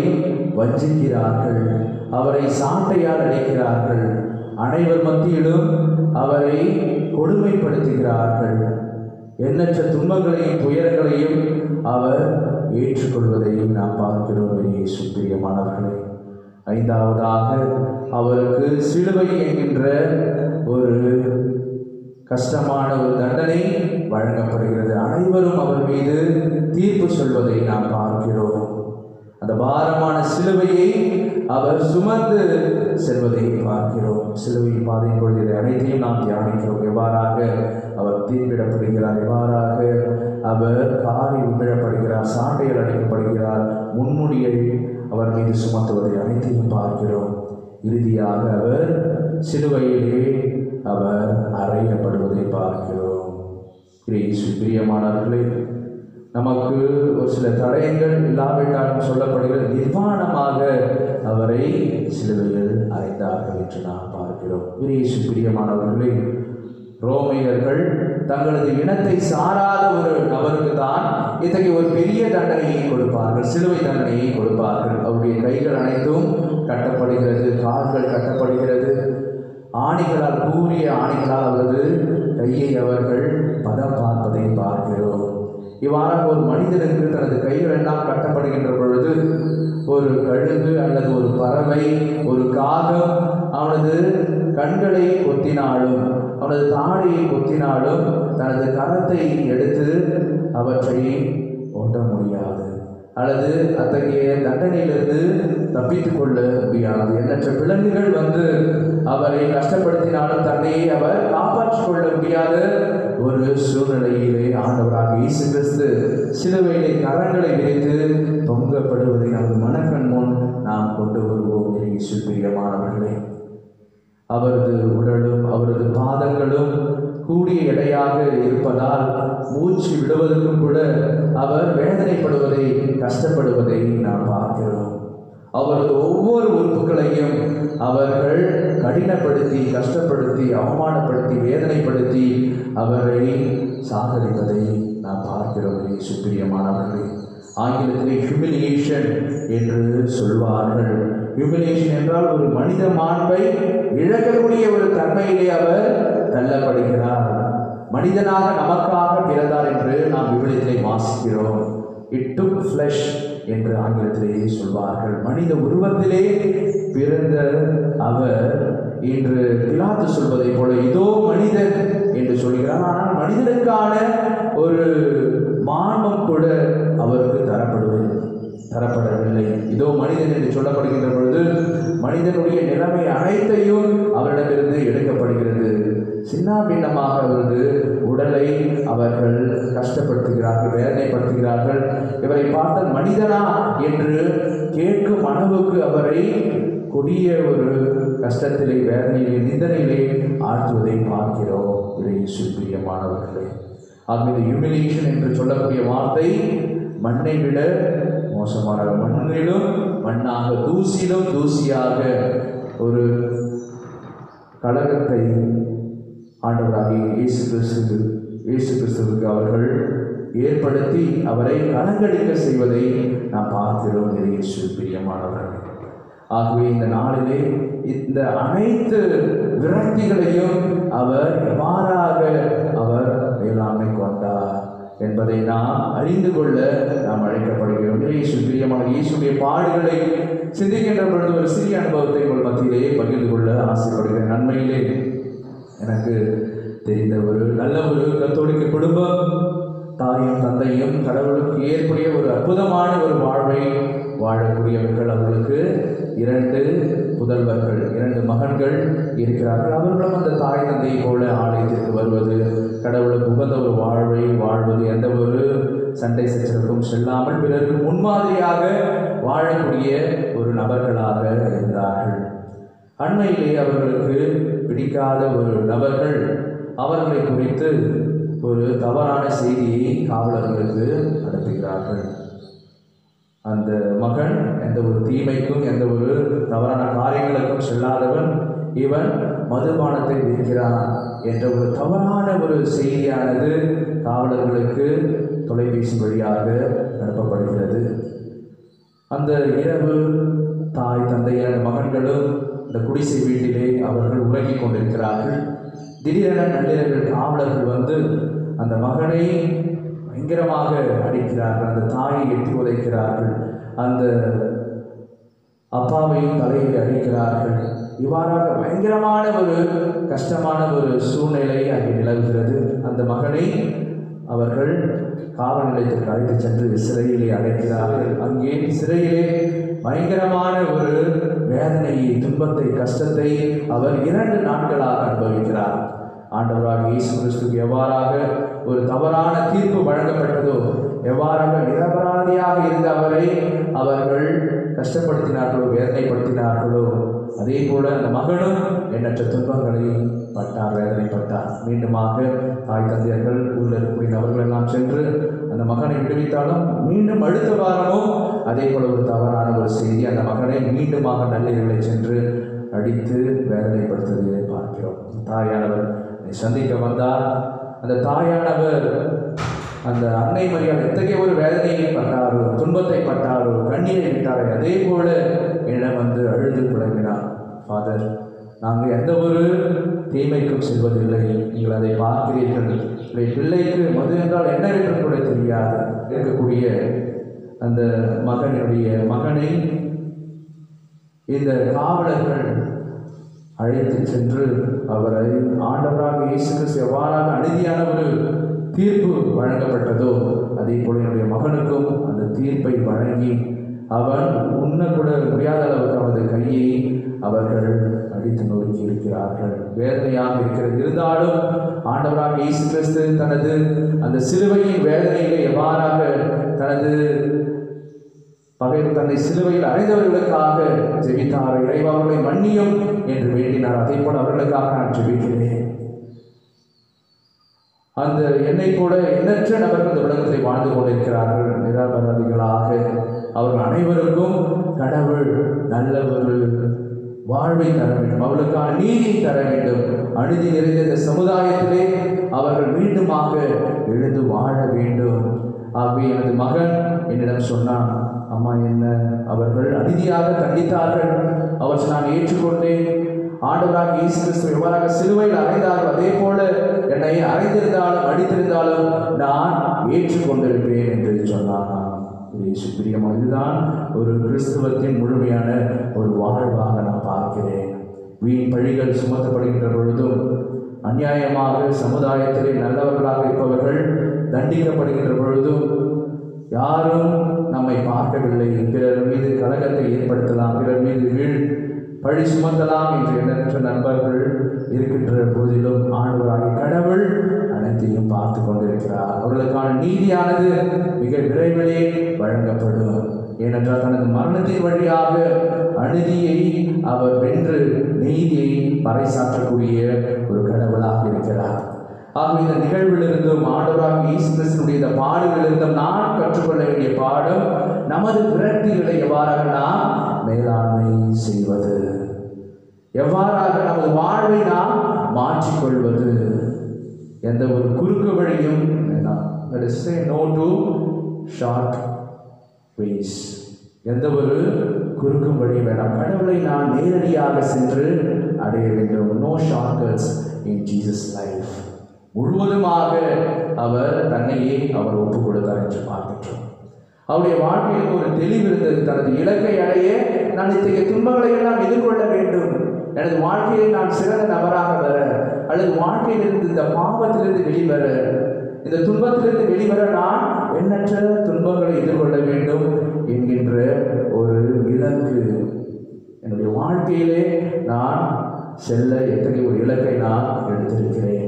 வஞ்சிக்கிறார்கள், அவரை சாட்டையால் அடைக்கிறார்கள், அனைவர் மத்தியிலும் அவரை கொடுமைப்படுத்துகிறார்கள். எண்ணற்ற துன்பங்களையும் துயரங்களையும் அவர் ஏற்றுக்கொள்வதையும் நாம் பார்க்கிறோம். இயேசு பிரியமானவர்களே, ஐந்தாவதாக அவருக்கு சிலுவை என்கின்ற ஒரு கஷ்டமான ஒரு தண்டனை வழங்கப்படுகிறது. அனைவரும் அவர் மீது தீர்ப்பு சொல்வதை நாம் பார்க்கிறோம். அந்த பாரமான சிலுவையை அவர் சுமந்து செல்வதை பார்க்கிறோம். சிலுவையின் பாதையின் பொழுது இதை அனைத்தையும் நாம் தியானிக்கிறோம். எவ்வாறாக அவர் தீர்ப்பிடப்படுகிறார், எவ்வாறாக அவர் காரி உமிழப்படுகிறார், சாட்டைகள் அடிக்கப்படுகிறார், முன்முடியை அவர் மீது சுமத்துவதை அனைத்தையும் பார்க்கிறோம். இறுதியாக அவர் சிலுவையிலே அவர் அறையப்படுவதை பார்க்கிறோம். பிரியமானவர்களே, நமக்கு ஒரு சில தடயங்கள் இல்லாவிட்டாலும் சொல்லப்படுகிறது, நிர்வாணமாக அவரை சிலுவையில் அறைந்தார்கள் என்று நாம் பார்க்கிறோம். பிரியமானவர்களே, ரோமையர்கள் தங்களது இனத்தை சாராத ஒரு நபருக்கு தான் இத்தகைய ஒரு பெரிய தண்டனையை கொடுப்பார்கள், சிலுவை தண்டனையை கொடுப்பார்கள். அவருடைய கைகள் அனைத்தும் கட்டப்படுகிறது, கால்கள் கட்டப்படுகிறது, ஆணிகளால், கூறிய ஆணிகளால் அவரது கையை அவர்கள் பதம் பார்ப்பதை பார்க்கிறோம். இவ்வாறாக ஒரு மனிதனுக்கு தனது கைகள் எல்லாம் கட்டப்படுகின்ற பொழுது ஒரு கழுகு அல்லது ஒரு பறவை, ஒரு காகம் அவனது கண்களை கொத்தினாலும், அவனது தாடையை கொத்தினாலும் தனது கரத்தை எடுத்து அவற்றை ஓட்ட முடியாது, அல்லது அத்தகைய தண்டனையிலிருந்து தப்பித்துக் கொள்ள முடியாது. எண்ணற்ற விலங்குகள் வந்து அவரை கஷ்டப்படுத்தினாலும் தன்னையே அவர் காப்பாற்றிக் கொள்ள முடியாத ஒரு சூழ்நிலையிலே ஆண்டவராக இயேசு கிறிஸ்து சிலுவையிலே கரங்களை விரித்து தொங்கப்படுவதை நமது மனக்கண் முன் நாம் கொண்டு வருவோம். பிரியமானவர்களே, அவரது உடலும் அவரது பாதங்களும் கூடிய எடையாக இருப்பதால் மூச்சு விடுவதற்கும் கூட அவர் வேதனைப்படுவதை, கஷ்டப்படுவதை நாம் பார்க்கிறோம். அவரது ஒவ்வொரு உறுப்புகளையும் அவர்கள் கடினப்படுத்தி, கஷ்டப்படுத்தி, அவமானப்படுத்தி, வேதனைப்படுத்தி அவரை சாகரிப்பதை நாம் பார்க்கிறோம். பிரியமானவர்களே, ஆங்கிலத்திலே ஹியூமிலியேஷன் என்று சொல்வார்கள். ஹியூமிலியேஷன் என்றால் ஒரு மனித மாண்பை இழக்கக்கூடிய ஒரு தன்மையிலே அவர் தள்ளப்படுகிறார். மனிதனாக நமக்காக பிறந்தார் என்று நாம் விவிலியத்திலே வாசிக்கிறோம். இட் டுக் ஃப்ளஷ் என்று ஆங்கிலத்திலேயே சொல்வார்கள். மனித உருவத்திலே பிறந்த அவர் இன்று பிலாத்து சொல்வதை போல இதோ மனிதன் என்று சொல்கிறார். ஆனால் மனிதனுக்கான ஒரு மாண்பும் கூட அவருக்கு தரப்படவில்லை. இதோ மனிதன் என்று சொல்லப்படுகின்ற பொழுது மனிதனுடைய நிலைமை அனைத்தையும் அவரிடமிருந்து எடுக்கப்படுகிறது. சின்ன பின்னமாக அவரது உடலை அவர்கள் கஷ்டப்படுத்துகிறார்கள், வேதனைப்படுத்துகிறார்கள். இவரை பார்த்தால் மனிதனா என்று கேட்கும் அளவுக்கு அவரை கொடிய ஒரு கஷ்டத்திலே, வேதனையிலே, நிந்தனையிலே ஆற்றுவதை பார்க்கிறோம். இதை பிரியமானவர்களே, ஆகவே ஹியூமிலியேஷன் என்று சொல்லக்கூடிய வார்த்தை மண்ணை விட மோசமான, மண்ணிலும் மண்ணாக, தூசியிலும் தூசியாக ஒரு கலகத்தை ஆண்டவராகிய இயேசு கிறிஸ்துவுக்கு அவர்கள் ஏற்படுத்தி அவரை கலங்கடிக்க செய்வதை நாம் பார்க்கிறோம். இயேசு பிரியமானவர்கள், ஆகவே இந்த நாளிலே இந்த அனைத்து விரக்திகளையும் அவர் எவ்வாறாக அவர் மேலாண்மை கொண்டார் என்பதை நாம் அறிந்து கொள்ள நாம் அழைக்கப்படுகிறோம். இயேசு பிரியமான இயேசுடைய பாடுகளை சிந்திக்கின்ற பொழுது ஒரு சிறிய அனுபவத்தை உங்கள் மத்தியிலே பகிர்ந்து கொள்ள ஆசைப்படுகிறேன். நன்மையிலே எனக்கு தெரிந்த ஒரு நல்ல ஒரு கத்தோலிக்க குடும்பம், தாயும் தந்தையும் கடவுளுக்கு ஏற்புடைய ஒரு அற்புதமான ஒரு வாழ்வை வாழக்கூடியவர்கள். அவர்களுக்கு 2 புதல்வர்கள், 2 மகன்கள் இருக்கிறார்கள். அவர்களும் அந்த தாய் தந்தையை போல ஆலயத்திற்கு வருவது, கடவுளுக்கு உகந்த ஒரு வாழ்வை வாழ்வது, எந்த ஒரு சண்டை சச்சரவுக்கும் செல்லாமல் பிறருக்கு முன்மாதிரியாக வாழக்கூடிய ஒரு நபர்களாக இருந்தார்கள். அண்மையிலே அவர்களுக்கு பிடிக்காத ஒரு நபர்கள் அவர்களை குறித்து ஒரு தவறான செய்தியை காவலர்களுக்கு அனுப்புகிறார்கள். அந்த மகன் எந்த ஒரு தீமைக்கும், எந்த ஒரு தவறான காரியங்களுக்கும் செல்லாதவன், இவன் மதுபானத்தை விற்கிறான் என்ற ஒரு தவறான ஒரு செய்தியானது காவலர்களுக்கு தொலைபேசி வழியாக அனுப்பப்படுகிறது. அந்த இரவு தாய் தந்தையான மகன்களும் இந்த குடிசை வீட்டிலே அவர்கள் உறங்கிக் கொண்டிருக்கிறார்கள். திடீரென நள்ளிரவில் காவலர்கள் வந்து அந்த மகனை பயங்கரமாக அடிக்கிறார்கள், அந்த தாயை எட்டி உதைக்கிறார்கள், அந்த அப்பாவையும் தலையில் அடிக்கிறார்கள். இவ்வாறாக பயங்கரமான ஒரு கஷ்டமான ஒரு சூழ்நிலை அங்கே நிலவுகிறது. அந்த மகனை அவர்கள் காவல் நிலையத்திற்கு அழைத்து சென்று சிறையிலே அடைக்கிறார்கள். அங்கே சிறையிலே பயங்கரமான ஒரு வேதனையை, துன்பத்தை, கஷ்டத்தை அவர் 2 நாட்களாக அனுபவிக்கிறார். ஆண்டவராக இயேசு கிறிஸ்துவுக்கு எவ்வாறாக ஒரு தவறான தீர்ப்பு வழங்கப்பட்டதோ, எவ்வாறாக நிரபராதியாக இருந்த அவரை அவர்கள் கஷ்டப்படுத்தினார்களோ, வேதனைப்படுத்தினார்களோ, அதே போல அந்த மகனும் எண்ணற்ற துன்பங்களை பட்டார், வேதனைப்பட்டார். மீண்டுமாக தாய் தந்தையர்கள் ஊரில் இருக்கக்கூடிய நபர்கள் எல்லாம் சென்று அந்த மகனை விடுவித்தாலும் மீண்டும் அடுத்த வாரமும் அதே போல ஒரு தவறான ஒரு செய்தி, அந்த மகனை மீண்டுமாக நள்ளிரவிலே சென்று அடித்து வேதனைப்படுத்துவதை பார்க்கிறோம். தாயானவர் சந்திக்க வந்தார். அந்த தாயானவர் அந்த அன்னை மரியாள் எத்தகைய ஒரு வேதனையை பட்டாரோ, துன்பத்தை பட்டாரோ, கண்ணீரை விட்டாரோ, அதே போல என்னிடம் வந்து அழுது புலம்பினார். ஃபாதர், நாங்கள் எந்த ஒரு தீமைக்கும் செல்வதில்லை, நீங்கள் அதை பார்க்கிறீர்கள். பிள்ளைக்கு மது என்றால் என்னவென்று கூட தெரியாது. இருக்கக்கூடிய அந்த மகனை இந்த காவலர்கள் அழைத்து சென்று அவரை ஆண்டவராக இயேசு கிறிஸ்து எவ்வாறாக அநீதியான ஒரு தீர்ப்பு வழங்கப்பட்டதோ அதே போல என்னுடைய மகனுக்கும் அந்த தீர்ப்பை வழங்கி அவன் உண்ணக்கூட முடியாத அளவுக்கு அவரது கையை அவர்கள் அடித்து நொறுக்கி இருக்கிறார்கள். வேதனையாக இருக்கிறது. இருந்தாலும் ஆண்டவராக இயேசு கிறிஸ்து தனது அந்த சிலுவையின் வேதனையிலே எவ்வாறாக தன்னை சிலுவையில் அறைந்தவர்களுக்காக ஜெபித்தார். இறைவா, அவர்களை மன்னியும் என்று வேண்டினார். அதே போல அவர்களுக்காக நான் ஜெபிக்கிறேன். அந்த என்னை கூட எண்ணற்ற நபர்கள் இந்த உலகத்தை வாழ்ந்து கொண்டிருக்கிறார்கள், நிரபராதிகளாக. அவர்கள் அனைவருக்கும் கடவுள் நல்ல ஒரு வாழ்வை தர வேண்டும், அவர்களுக்கான நீதியை தர வேண்டும். அநீதி நிறைந்த இந்த சமுதாயத்திலே அவர்கள் மீண்டுமாக எழுந்து வாழ வேண்டும். ஆகவே எனது மகன் என்னிடம் சொன்னான், அம்மா, என்ன அவர்கள் அநீதியாக தண்டித்தார்கள், அவற்றை நான் ஏற்றுக்கொண்டேன். ஆண்டவராக இயேசு கிறிஸ்து எவ்வாறாக சிலுவையில் அறைந்தார்கள், அதே போல என்னை அறைந்திருந்தாலும் அடித்திருந்தாலும் நான் ஏற்றுக்கொண்டிருப்பேன் என்று சொன்னான். இயேசு பிரியமான, இதுதான் ஒரு கிறிஸ்துவத்தின் முழுமையான ஒரு வாழ்வாக நான் பார்க்கிறேன். வீண் பழிகள் சுமத்தப்படுகின்ற பொழுதும், அநியாயமாக சமுதாயத்திலே நல்லவர்களாக இருப்பவர்கள் தண்டிக்கப்படுகின்ற பொழுதும் யாரும் நம்மை பார்க்கவில்லை. பிறர் மீது கலகத்தை ஏற்படுத்தலாம், பிறர் மீது பழி சுமத்தலாம் என்று எண்ணற்ற நண்பர்கள் இருக்கின்ற போதிலும் ஆண்டவராகிய கடவுள் அனைத்தையும் பார்த்து கொண்டிருக்கிறார். அவர்களுக்கான நீதியானது மிக விரைவிலே வழங்கப்படும். ஏனென்றால் தனது மரணத்தின் வழியாக அநீதியை அவர் வென்று நீதியை பறைசாற்றக்கூடிய ஒரு கடவுளாக இருக்கிறார். ஆகவே இந்த நிகழ்விலிருந்தும் ஆண்டவராக இயேசு கிறிஸ்துவினுடைய இந்த பாடுகளிலிருந்தும் நான் கற்றுக்கொள்ள வேண்டிய பாடம், நமது விரக்திகளை எவ்வாறாக நாம் மேலாண்மை செய்வது, எவ்வாறாக நமது வாழ்வை நாம் மாற்றிக்கொள்வது. எந்த ஒரு குறுக்கு வழியும் வேண்டாம். No to short ways. எந்த ஒரு குறுக்கும் வழி வேண்டாம். கடவுளை நான் நேரடியாக சென்று அடைய வேண்டும். No shortcuts in Jesus life. முழுவதுமாக அவர் தன்னையே அவர் ஒப்புக் கொடுத்தார் என்று பார்க்கின்றோம். அவருடைய வாழ்க்கையில் ஒரு தெளிவு இருந்தது. தனது இலக்கை அடைய நான் இத்தகைய துன்பங்களை எல்லாம் எதிர்கொள்ள வேண்டும். எனது வாழ்க்கையை நான் சிறந்த நபராக வர, அல்லது வாழ்க்கையிலிருந்து இந்த பாவத்திலிருந்து வெளிவர, இந்த துன்பத்திலிருந்து வெளிவர நான் எண்ணற்ற துன்பங்களை எதிர்கொள்ள வேண்டும் என்கின்ற ஒரு இலக்கு என்னுடைய வாழ்க்கையிலே நான் செல்ல எத்தகைய ஒரு இலக்கை நான் எடுத்திருக்கிறேன்.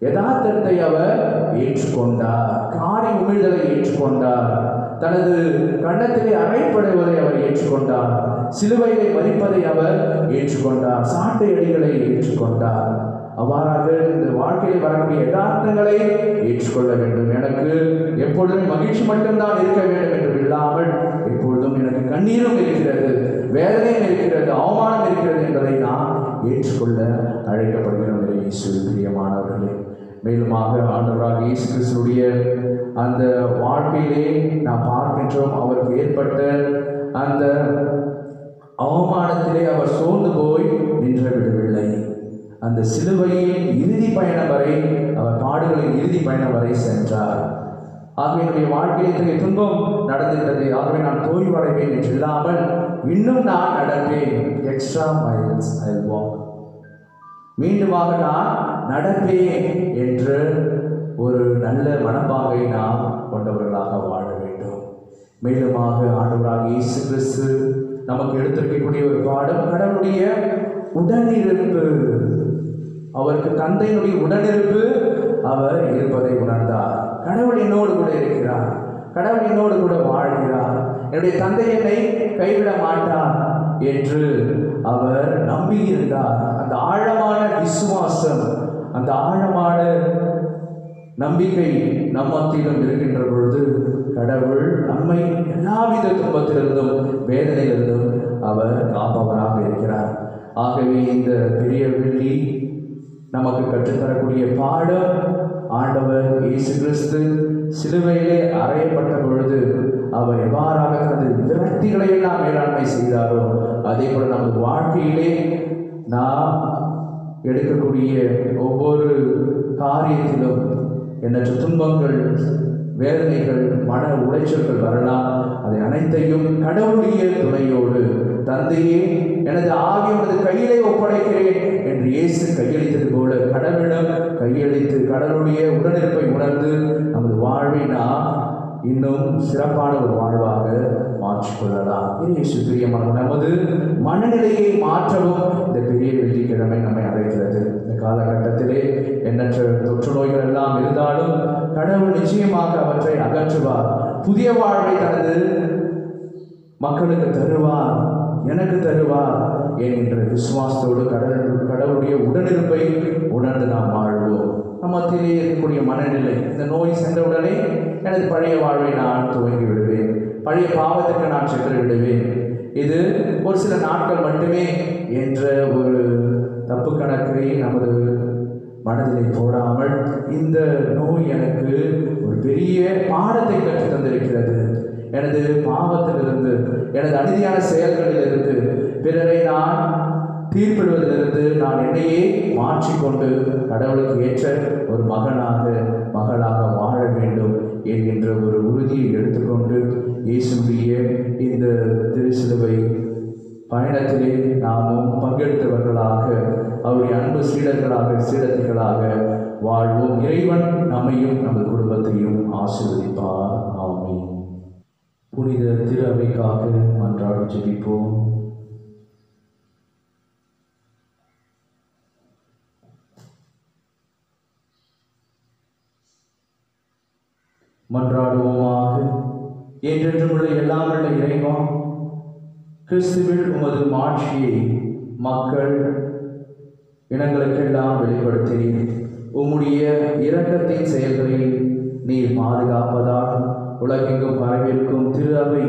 யதார்த்தத்தை அவர் ஏற்றுக்கொண்டார். காரி உமிழ்தலை ஏற்றுக்கொண்டார். தனது கன்னத்திலே அறைப்படுவதை அவர் ஏற்றுக்கொண்டார். சிலுவையை மறிப்பதை அவர் ஏற்றுக்கொண்டார். சாட்டை அடிகளை ஏற்றுக்கொண்டார். அவ்வாறாக இந்த வாழ்க்கையில் வரக்கூடிய யதார்த்தங்களை ஏற்றுக்கொள்ள வேண்டும். எனக்கு எப்பொழுதும் மகிழ்ச்சி மட்டும்தான் இருக்க வேண்டும் என்று இல்லாமல், எப்பொழுதும் எனக்கு கண்ணீரும் இருக்கிறது, வேதனையும் இருக்கிறது, அவமானம் இருக்கிறது என்பதை நாம் ஏற்றுக்கொள்ள அழைக்கப்படுகிறோம். பிரியமானவர்களே, மேலுமாக ஆண்டவராக இயேசு கிறிஸ்துவுடைய அந்த வாழ்க்கையிலே நாம் பார்க்கின்றோம், அவருக்கு ஏற்பட்ட அந்த அவமானத்திலே அவர் சோர்ந்து போய் நின்று விடவில்லை. அந்த சிலுவையின் இறுதி பயணம் வரை, அவர் பாடுகளின் இறுதி பயணம் வரை சென்றார். ஆகவே என்னுடைய வாழ்க்கையில் இத்தகைய துன்பம் நடந்துவிட்டது, ஆகவே நான் தோல்வடைவேன் என்று இல்லாமல், இன்னும் நான் நடப்பேன். Extra miles I walk. மீண்டுமாக நான் நடப்பேன் என்று ஒரு நல்ல மனப்பாங்கை நாம் கொண்டவர்களாக வாழ வேண்டும். மேலுமாக ஆண்டவராக இயேசு கிறிஸ்து நமக்கு எடுத்திருக்கக்கூடிய ஒரு பாடம், கடவுளுடைய உடனிருப்பு. அவருக்கு தந்தையினுடைய உடனிருப்பு அவர் இருப்பதை உணர்ந்தார். கடவுள் என்னோடு கூட இருக்கிறார், கடவுள் என்னோடு கூட வாழ்கிறார், என்னுடைய தந்தை என்னை கைவிட மாட்டார் என்று அவர் நம்பியிருந்தார். அந்த ஆழமான விசுவாசம், அந்த ஆழமான நம்பிக்கை நம்மத்திலும் இருக்கின்ற பொழுது கடவுள் நம்மை எல்லாவித துன்பத்திலிருந்தும் வேதனையிலிருந்தும் அவர் காப்பவராக இருக்கிறார். ஆகவே இந்த பெரிய வெள்ளி நமக்கு கற்றுத்தரக்கூடிய பாடம், ஆண்டவர் இயேசு கிறிஸ்து சிலுவையிலே அறையப்பட்ட பொழுது அவர் எவ்வாறாக தனது விரக்திகளை எல்லாம் மேலாண்மை செய்தாரோ, அதே போல நமது வாழ்க்கையிலே நாம் எடுக்கக்கூடிய ஒவ்வொரு காரியத்திலும் எண்ணற்ற துன்பங்கள், வேதனைகள், மன உளைச்சல்கள் வரலாம். அதை அனைத்தையும் கடவுளுடைய துணையோடு, தந்தையே எனது ஆவி உனது கையிலே ஒப்படைக்கிறேன் என்று இயேசு கையளித்தது போல கடவுளிடம் கையளித்து கடவுளுடைய உடனிருப்பை உணர்ந்து நமது வாழ்வை நாம் இன்னும் சிறப்பான ஒரு வாழ்வாக மாற்றிக்கொள்ளலாம். இயேசு பிரியமான நமது மனநிலையை மாற்றவும் இந்த பெரிய வெள்ளிக்கிழமை நம்மை அழைக்கிறது. இந்த காலகட்டத்திலே எண்ணற்ற தொற்று நோய்கள் எல்லாம் இருந்தாலும் கடவுள் நிச்சயமாக அவற்றை அகற்றுவார். புதிய வாழ்வை தனது மக்களுக்கு தருவார், எனக்கு தருவார் என்கின்ற விசுவாசத்தோடு கடவுளுடைய உடனிருப்பை உணர்ந்து நாம் வாழ்வோம். நம் மத்தியிலே இருக்கக்கூடிய மனநிலை, இந்த நோய் சென்றவுடனே எனது பழைய வாழ்வை நான் துவங்கி விடுவேன், பழைய பாவத்திற்கு நான் சென்று விடுவேன், இது ஒரு சில நாட்கள் மட்டுமே என்ற ஒரு தப்பு கணக்கை நமது மனதிலே போடாமல், இந்த நோய் எனக்கு ஒரு பெரிய பாடத்தை கற்றுத் தந்திருக்கிறது. எனது பாவத்திலிருந்து, எனது அநீதியான செயல்களிலிருந்து, பிறரை நான் தீர்ப்பிடுவதிலிருந்து நான் என்னையே மாற்றிக்கொண்டு கடவுளுக்கு ஏற்ற ஒரு மகளாக வாழ வேண்டும் என்கின்ற ஒரு உறுதியை எடுத்துக்கொண்டு இயேசுடைய இந்த திருச்சிலுவை பயணத்திலே நாமும் பங்கெடுத்தவர்களாக, அவருடைய அன்பு சீடத்திகளாக வாழ்வோம். இறைவன் நம்மையும் நமது குடும்பத்தையும் ஆசீர்வதிப்பார். ஆமென். புனித திரு அவைக்காக மன்றாடி ஜெபிப்போம். மன்றாடுவோமாக. என்றென்றும் உள்ள எல்லாம் உள்ள இறைவா, கிறிஸ்துவில் உமது மாட்சியை மக்கள் இனங்களுக்கெல்லாம் வெளிப்படுத்தினீர். உம்முடைய இரக்கத்தின் செயல்களை நீர் பாதுகாப்பதால் உலகெங்கும் பரவிருக்கும் திரு அவை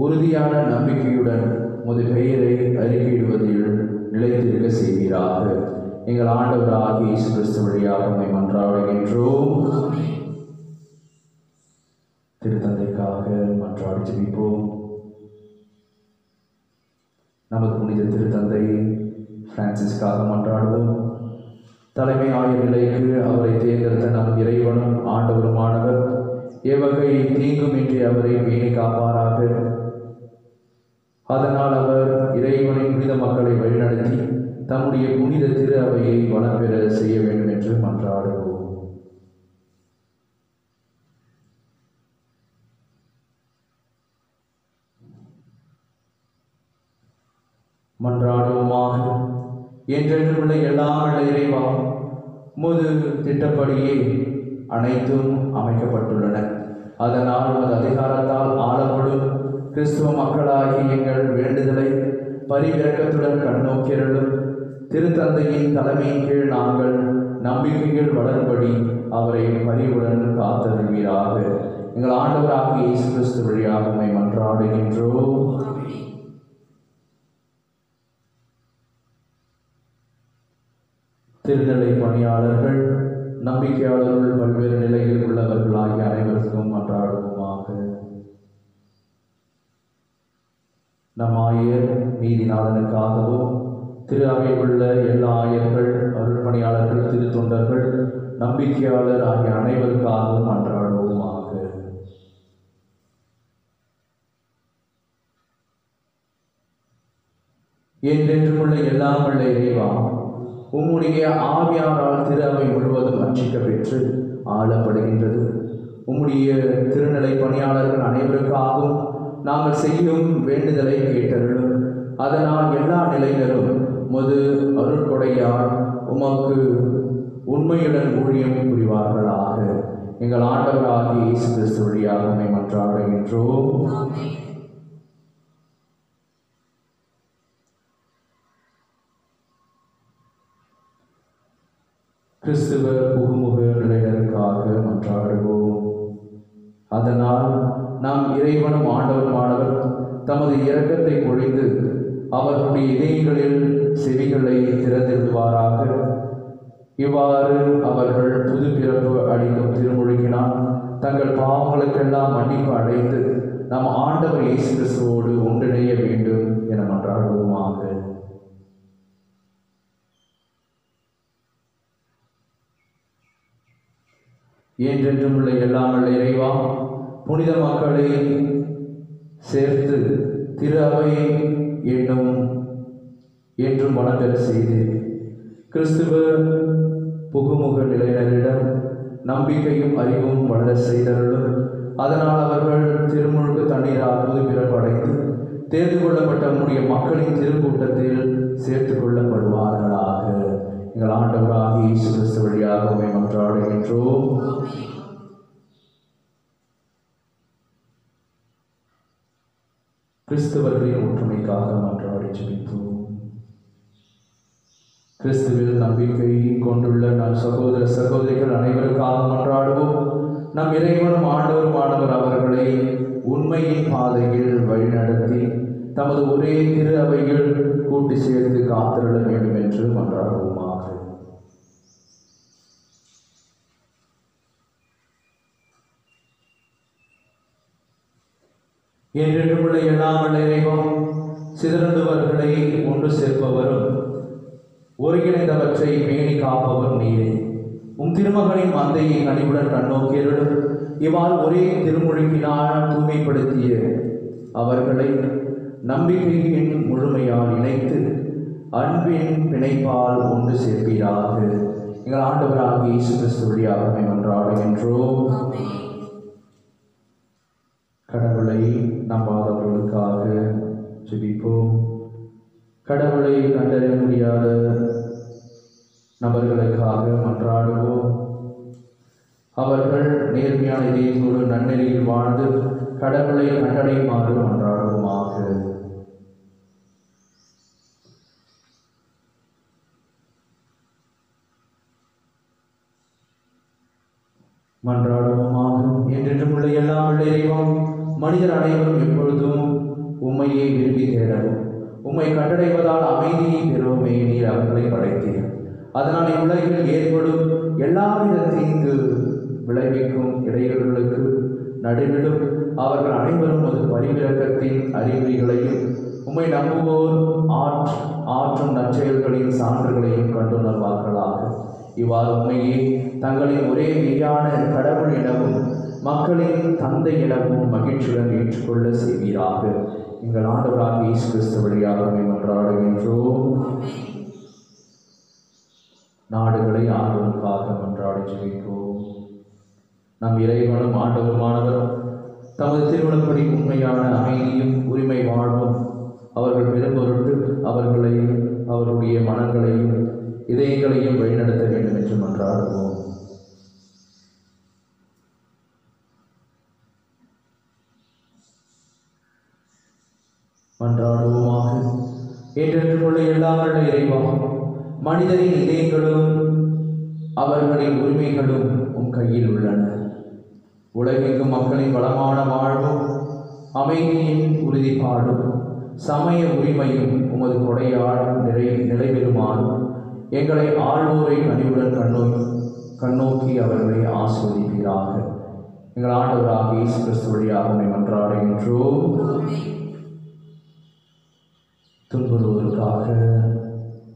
உறுதியான நம்பிக்கையுடன் உமது பெயரை அறிக்கையிடுவதில் நிலைத்திருக்க செய்வீராக. எங்கள் ஆண்டவராகிய இயேசு கிறிஸ்து வழியாக உம்மை மன்றாடுகின்றோம். திருத்தந்தைக்காக மன்றாடி ஜெபிப்போம். நமது புனித திருத்தந்தை பிரான்சிஸ்காக மன்றாடுவோம். தலைமை ஆயர் நிலைக்கு அவரை தேர்ந்தெடுத்த நம் இறைவனும் ஆண்டவருமானவர் எவ்வகை தீங்குமின்றி அவரை பேணி காப்பாராக. அதனால் அவர் இறைவனின் புனித மக்களை வழிநடத்தி தம்முடைய புனித திரு அவையை வளம் பெற செய்ய வேண்டும் என்று மன்றாடுவோம். மன்றாடுவோமாக. என்றென்றும் உள்ள எல்லாம் உள்ள இறைவா, உமது திட்டப்படியே அனைத்தும் அமைக்கப்பட்டுள்ளன. அதனால் உமது அதிகாரத்தால் ஆளப்படும் கிறிஸ்துவ மக்களாகி எங்கள் வேண்டுதலை பரிவிரக்கத்துடன் கண்ணோக்கிறலும் திருத்தந்தையின் தலைமையின் கீழ் நாங்கள் நம்பிக்கைகள் வளரும்படி அவரை பரிவுடன் காத்தருள்வீராக. எங்கள் ஆண்டவராகிய இயேசு கிறிஸ்து வழியாக உம்மை மன்றாடுகின்றோம். திருநிலை பணியாளர்கள், நம்பிக்கையாளர்கள், பல்வேறு நிலையில் உள்ளவர்கள் ஆகிய அனைவருக்கும் மன்றாடுவோமாக. நம் ஆயர் நீதிநாதனுக்காகவும், திரு அவையில் உள்ள எல்லா ஆயர்கள், அருள் பணியாளர்கள், திரு தொண்டர்கள், நம்பிக்கையாளர் ஆகிய அனைவருக்காகவும் மன்றாடுவோமாக. என்றென்றும் உள்ள எல்லாம் உள்ள இறைவா, உம்முடைய ஆவியாரால் திரு அவை முழுவதும் அர்ச்சிக்க பெற்று ஆளப்படுகின்றது. உம்முடைய திருநிலை பணியாளர்கள் அனைவருக்காகவும் நாங்கள் செய்யும் வேண்டுதலை கேட்டருளும். அதனால் எல்லா நிலையினரும் உமது அருட்கொடையால் உமக்கு உண்மையுடன் ஊழியம் புரிவார்களாக. எங்கள் ஆண்டவராகிய இயேசு கிறிஸ்து வழியாக உம்மை மன்றாடுகின்றோம். கிறிஸ்துவ புகுமுக நிலையினருக்காக மன்றாடுவோம். அதனால் நாம் இறைவனும் ஆண்டவருமானவர் தமது இரக்கத்தை பொழிந்து அவர்களுடைய இதயங்களில் செவிகளை திறந்திடுவாராக. இவ்வாறு அவர்கள் புது பிறப்பு அளிக்கும் திருமுழுக்கினால் தங்கள் பாவங்களுக்கெல்லாம் மன்னிப்பு அடைந்து நம் ஆண்டவர் இயேசு கிறிஸ்துவோடு ஒன்றிணைய வேண்டும் என மன்றாடுவோமாக. என்றென்றும் உள்ள எல்லாம் உள்ள இறைவா, புனித மக்களை சேர்த்து திரு அவை என்னும் என்றும் வணங்கர செய்து கிறிஸ்துவ புகுமுக நிலையினரிடம் நம்பிக்கையும் அறிவும் வளர செய்தருளும். அதனால் அவர்கள் திருமுழுக்கு தண்ணீரால் புது பிறப்படைந்து தேர்ந்து கொள்ளப்பட்ட நம்முடைய மக்களின் திருக்கூட்டத்தில் சேர்த்து கொள்ளப்படுவார்களாக. எங்கள் ஆண்டவராக இயேசு கிறிஸ்து வழியாக உம்மை மன்றாடுகின்றோம். கிறிஸ்தவர்களின் ஒற்றுமைக்காக மன்றாடி ஜெபிப்போம். கிறிஸ்துவில் நம்பிக்கை கொண்டுள்ள நம் சகோதர சகோதரிகள் அனைவருக்காக மன்றாடுவோம். நம் இறைவனும் ஆண்டவருமானவர் அவர்களை உண்மையின் பாதையில் வழிநடத்தி தமது ஒரே திரு அவையில் கூட்டி சேர்த்து காத்திருட வேண்டும் என்று மன்றாடுவோமாக. என்றென்றுமுள்ள எல்லாம் வல்ல இறைவன் சிதறுண்டவர்களை ஒன்று சேர்ப்பவரும் ஒருங்கிணைந்தவற்றை பேணி காப்பவர் நீரே. உம் திருமகனின் மந்தையை கனிவுடன் கண்ணோக்கியருடன் இவ்வாறு ஒரே திருமுழுக்கினால் தூய்மைப்படுத்திய அவர்களை நம்பிக்கையின் முழுமையால் இணைத்து அன்பின் பிணைப்பால் ஒன்று சேர்ப்பீராக. எங்கள் ஆண்டவராகிய இயேசு கிறிஸ்து வழியாக உம்மை மன்றாடுகின்றோம். கடவுளை நம்பாதவர்களுக்காக ஜெபிப்போம். கடவுளை கண்டறிய முடியாத நபர்களுக்காக மன்றாடுவோம். அவர்கள் நேர்மையான இதயத்தோடு நன்னெறியில் வாழ்ந்து கடவுளை கண்டடையுமாறு மன்றாடுவோமாக. மன்றாடுவோமாக. என்றென்றும் உள்ள எல்லாம் உள்ள இறைவன் மனிதர் அனைவரும் எப்பொழுதும் உம்மையை விரும்பி தேடவும் உம்மை கண்டடைவதால் அமைதியை பெறுவோமே நீர் அவர்களை படைத்தீர். அதனால் இவ்வுலகில் ஏற்படும் எல்லாவித தீங்கு விளைவிக்கும் இடையூறுகளுக்கு நடுவிலும் அவர்கள் அனைவரும் ஒரு பரிவிரக்கத்தின் அறிகுறிகளையும் உம்மை நம்புவோர் ஆற்றும் நற்செயல்களின் சான்றுகளையும் கண்டுணர்வார்களாக. இவ்வாறு உண்மையே தங்களின் ஒரே மெய்யான கடவுள் எனவும் மக்களின் தந்தை எனவும் மகிழ்ச்சியுடன் ஏற்றுக்கொள்ள செய்வீராக. எங்கள் ஆண்டவராக இயேசு கிறிஸ்து வழியாக உம்மை மன்றாடுகின்றோம். நாடுகளை ஆண்டவருக்காக மன்றாடி ஜெபிப்போம். நம் இறைவனும் ஆண்டவருமானவரும் தமது திருவிழப்படி உண்மையான அமைதியும் உரிமை வாழ்வும் அவர்கள் பெரும்பொருட்டு அவர்களை அவருடைய மனங்களையும் இதயங்களையும் வழிநடத்த வேண்டும் என்று மன்றாடுவோம். மன்றாடுவோமாக. என்றென்றுமுள்ள எல்லாம் வல்ல இறைவா, மனிதரின் இதயங்களும் அவர்களின் உரிமைகளும் உம் கையில் உள்ளன. உலகெங்கும் மக்களின் வளமான வாழ்வும் அமைதியின் உறுதிப்பாடும் சமய உரிமையும் உமது கொடையால் நிலைபெறுமாறும் எங்களை ஆள்வோரை கனிவுடன் கண்ணோக்கி அவர்களை ஆஸ்வதிப்பீராக. எங்கள் ஆண்டவராக இயேசு கிறிஸ்து வழியாக உம்மை மன்றாடுகின்றோம். துன்புறுவோருக்காக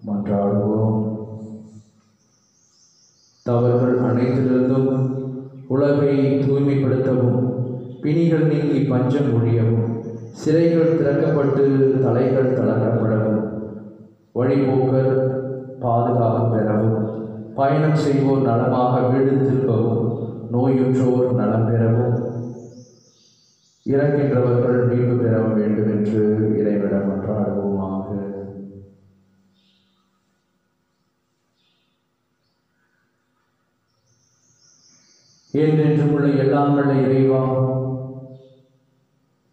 மன்றாடுவோம். தவறுகள் அனைத்திலிருந்தும் உலகை தூய்மைப்படுத்தவும் பிணிகள் நீங்கி பஞ்சம் ஒழியவும் சிறைகள் திறக்கப்பட்டு தலைகள் தளர்க்கப்படவும் வழிபோக்கர் பாதுகாப்பு பெறவும் பயணம் செய்வோர் நலமாக வீடு திருப்பவும் நோயுற்றோர் நலம் பெறவும் இறக்கின்றவர்கள் மீட்பு பெற வேண்டும் என்று இறைவனிடம் மன்றாடுவோமாக. என்றென்றும் உள்ள எல்லாம் வல்ல இறைவா,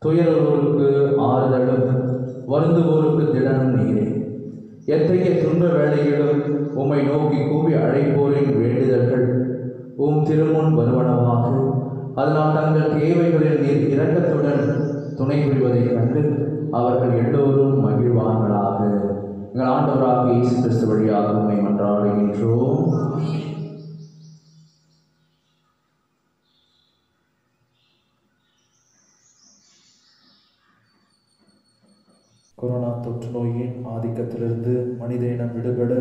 துயரோருக்கு ஆறுதலும் வருந்துவோருக்கு திடனும் நீரே. எத்தகைய துன்ப வேளையிலும் உம்மை நோக்கி கூவி அழைப்போரின் வேண்டுதல்கள் உம் திருமுன் வருவனவாக. அதனால் தங்கள் தேவைகளில் நீர் இரக்கத்துடன் துணை புரிவதைக் கண்டு அவர்கள் எல்லோரும் மகிழ்வார்களாக. எங்கள் ஆண்டவராக இயேசு கிறிஸ்து வழியாக உம்மை மன்றாடுகின்றோம். கொரோனா தொற்று நோயின் ஆதிக்கத்திலிருந்து மனித இனம் விடுபட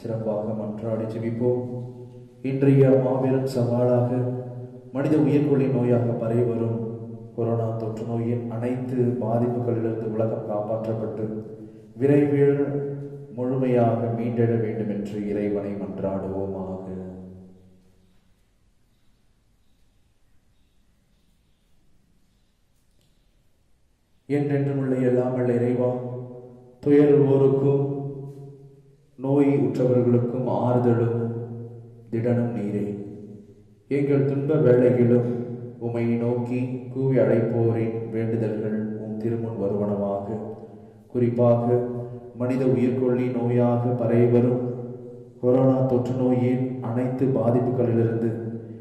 சிறப்பாக மன்றாடி ஜெபிப்போம். இன்றைய மாபெரும் சவாலாக மனித உயிர்கொல்லி நோயாக பரவி வரும் கொரோனா தொற்று நோயின் அனைத்து பாதிப்புகளிலிருந்து உலகம் காப்பாற்றப்பட்டு விரைவில் முழுமையாக மீண்டெழ வேண்டும் என்று இறைவனை மன்றாடுவோமாக. என்றென்றும் உள்ள எல்லாம் வல்ல இறைவா, துயருவோருக்கும் நோய் உற்றவர்களுக்கும் ஆறுதலும் திடனும் நீரே. எங்கள் துன்ப வேளையிலும் உம்மை நோக்கி கூவி அழைப்போரின் வேண்டுதல்கள் உம் திருமுன் வருவனவாக. குறிப்பாக மனித உயிர்கொல்லி நோயாக பரவி வரும் கொரோனா தொற்று நோயின் அனைத்து பாதிப்புகளிலிருந்து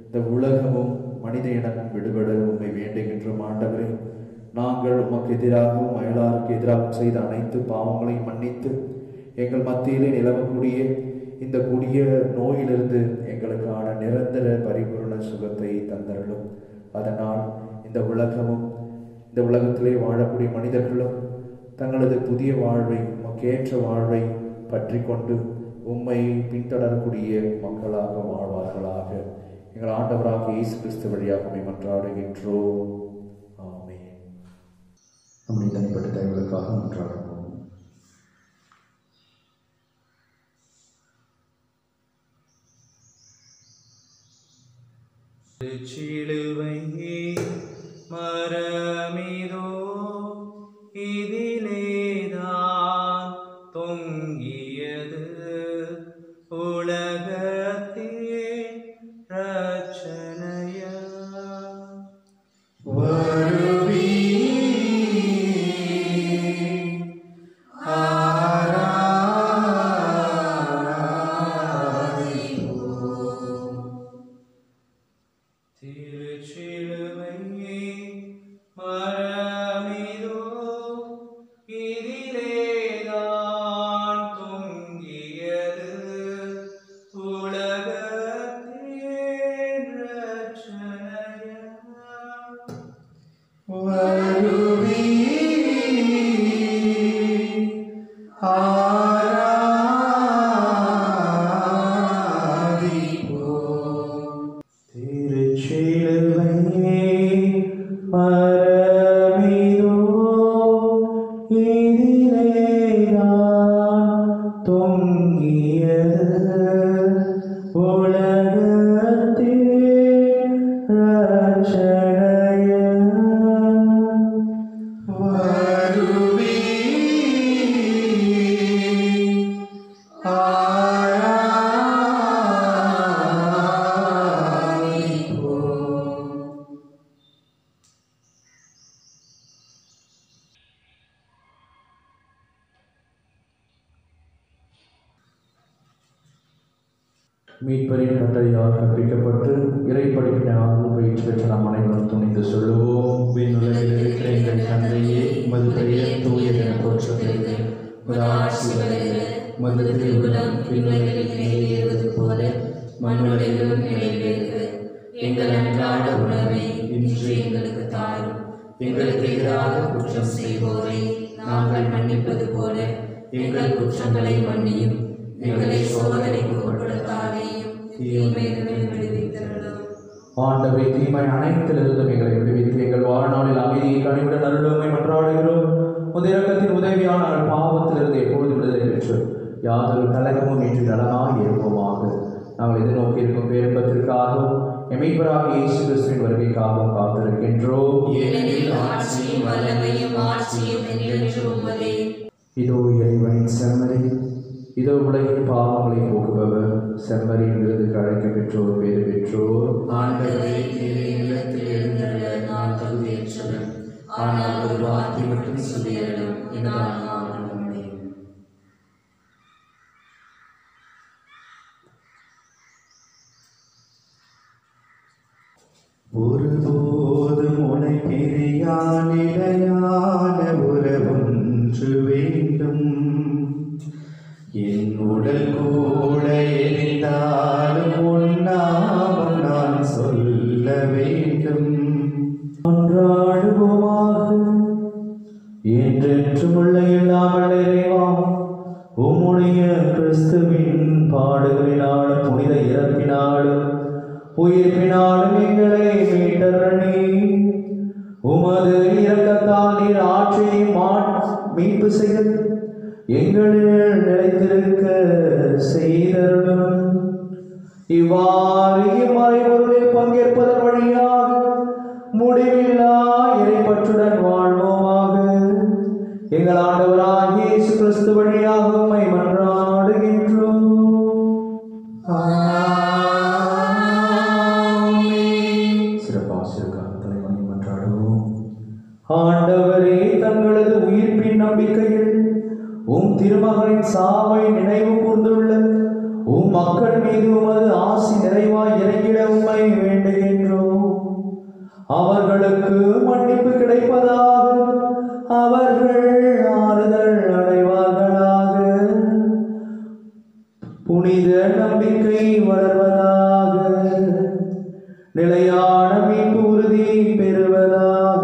இந்த உலகமும் மனித இனமும் விடுபட உம்மை வேண்டுகின்றோம். ஆண்டவரே, நாங்கள் உமக்கு எதிராகவும் அயலாருக்கு எதிராகவும் செய்த அனைத்து பாவங்களையும் மன்னித்து எங்கள் மத்தியிலே நிலவக்கூடிய இந்த கொடிய நோயிலிருந்து எங்களுக்கான நிரந்தர பரிபூர்ண சுகத்தை தந்தருளும். அதனால் இந்த உலகமும் இந்த உலகத்திலே வாழக்கூடிய மனிதர்களும் தங்களது புதிய வாழ்வை உமக்கேற்ற வாழ்வை பற்றி கொண்டு உம்மை பின்தொடரக்கூடிய மக்களாக வாழ்வார்களாக. எங்கள் ஆண்டவராக இயேசு கிறிஸ்து வழியாக உம்மை மன்றாடுகின்றோம். ஆமென். நம்முடைய தனிப்பட்ட தேவைகளுக்காக மன்றாடுவோம். சிலுவையே மரமிதோ இதிலேதான் தொங்கியது உலகத்தின் ரட்சணையா. மீட்பரின் கட்டளையால் கற்பிக்கப்பட்டு இறைப்படிப்பினால் பயிற்சி பெற்ற நாம் அனைவரும் துணிந்து சொல்லுவோம். விண்ணுலகில் இருக்கிற எங்கள் தந்தையே, உமது பெயர் தூயது என போற்றப்படுக. உமது ஆட்சி வருக. உமது திருவுளம் விண்ணுலகில் நிறைவேறுவது போல மண்ணுலகிலும் நிறைவேறுக. எங்கள் அன்றாட உணவை இன்று எங்களுக்கு தாரும். எங்களுக்கு எதிராக குற்றம் செய்வோரை நாங்கள் மன்னிப்பது போல எங்கள் குற்றங்களை மன்னியும். எங்களை சோதனைக்கு உட்படுத்தாதேயும், தீமையிலிருந்து விடுவித்தருளும். ஆண்டவரே, தீமை அனைத்திலிருந்தும் எங்களை விடுவித்து எங்கள் வாழ்நாளில் அமைதியை கனிவுடன் அருளுமை மன்றாடுகிறோம். உமது இரக்கத்தின் உதவியால் நாங்கள் பாவத்திலிருந்து எப்பொழுது விடுதலை பெற்று யாதொரு கலகமும் இன்று நலனாய் இருப்போமாக. நாங்கள் எதிர்நோக்கி இருக்கும் பேரின்பத்திற்காகவும் எமீட்பராகிய இயேசு கிறிஸ்துவின் வருகைக்காக காத்திருக்கின்றோம். ஏனெனில் ஆட்சியும் வல்லமையும் மாட்சியும் என்றென்றும் உமதே. இதோ இறைவனின் செம்மறி, இதோ உலகின் பாவங்களை போக்குபவர், செம்மறியின் விருதுக்கு அழைக்க பெற்றோர் பேறு பெற்றோர். ஆண்டவரே, நீர் இல்லத்தில் எழுந்தருள நான் தகுதியற்றவன். ஆனால் ஒரு வார்த்தை மட்டும் சொல்லியருளும், என் ஆன்மா நலமடையும். ஒருபோதும் உனை பிரியா நிலையான உறவொன்று வேண்டும். என் உடல் கூட எரிந்தாலும் உன் நாமம் நான் சொல்ல வேண்டும். ஒன்றாடுவோமாக. என்றென்றும் உள்ள இல்லாமல் இறைவா, உம்முடைய கிறிஸ்துவின் பாடுகளினாலும் புனித இறப்பினாலும் உயிர்ப்பினாலும் எங்களை மீட்டருளி, உமது இரக்கத்தால் நீர் ஆட்சியை மீட்பு செய்து எங்களில் நிலைத்திருக்க செய்தருளும். இவ்வாறு இம்மறைபொருளில் பங்கேற்பதன் வழியாக முடிவில்லா இறைப்பற்றுடன் வாழ்வோமாக. எங்கள் ஆண்டவராகிய இயேசு கிறிஸ்து வழியாக உம்மை மன்றாடுகின்றோம். சிறப்பாசிற்காக தலைவனை மன்றாடுவோம். ஆண்டவரே, தங்களது உயிர்ப்பின் நம்பிக்கையில் உம் திருமகனின் சாவை நினைவு கூர்ந்துள்ள உம் மக்கள் மீது உமது ஆசி நிறைவாய் இறங்கிட உம்மை வேண்டுகின்றோம். அவர்களுக்கு மன்னிப்பு கிடைப்பதாக, அவர்கள் ஆறுதல் அடைவார்களாக, புனித நம்பிக்கை வளர்வதாக, நிலையான மீட்பு உறுதி பெறுவதாக.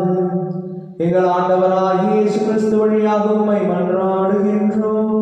எங்கள் ஆண்டவராகிய இயேசு கிறிஸ்து வழியாக உம்மை மன்றாடுகின்றோம்.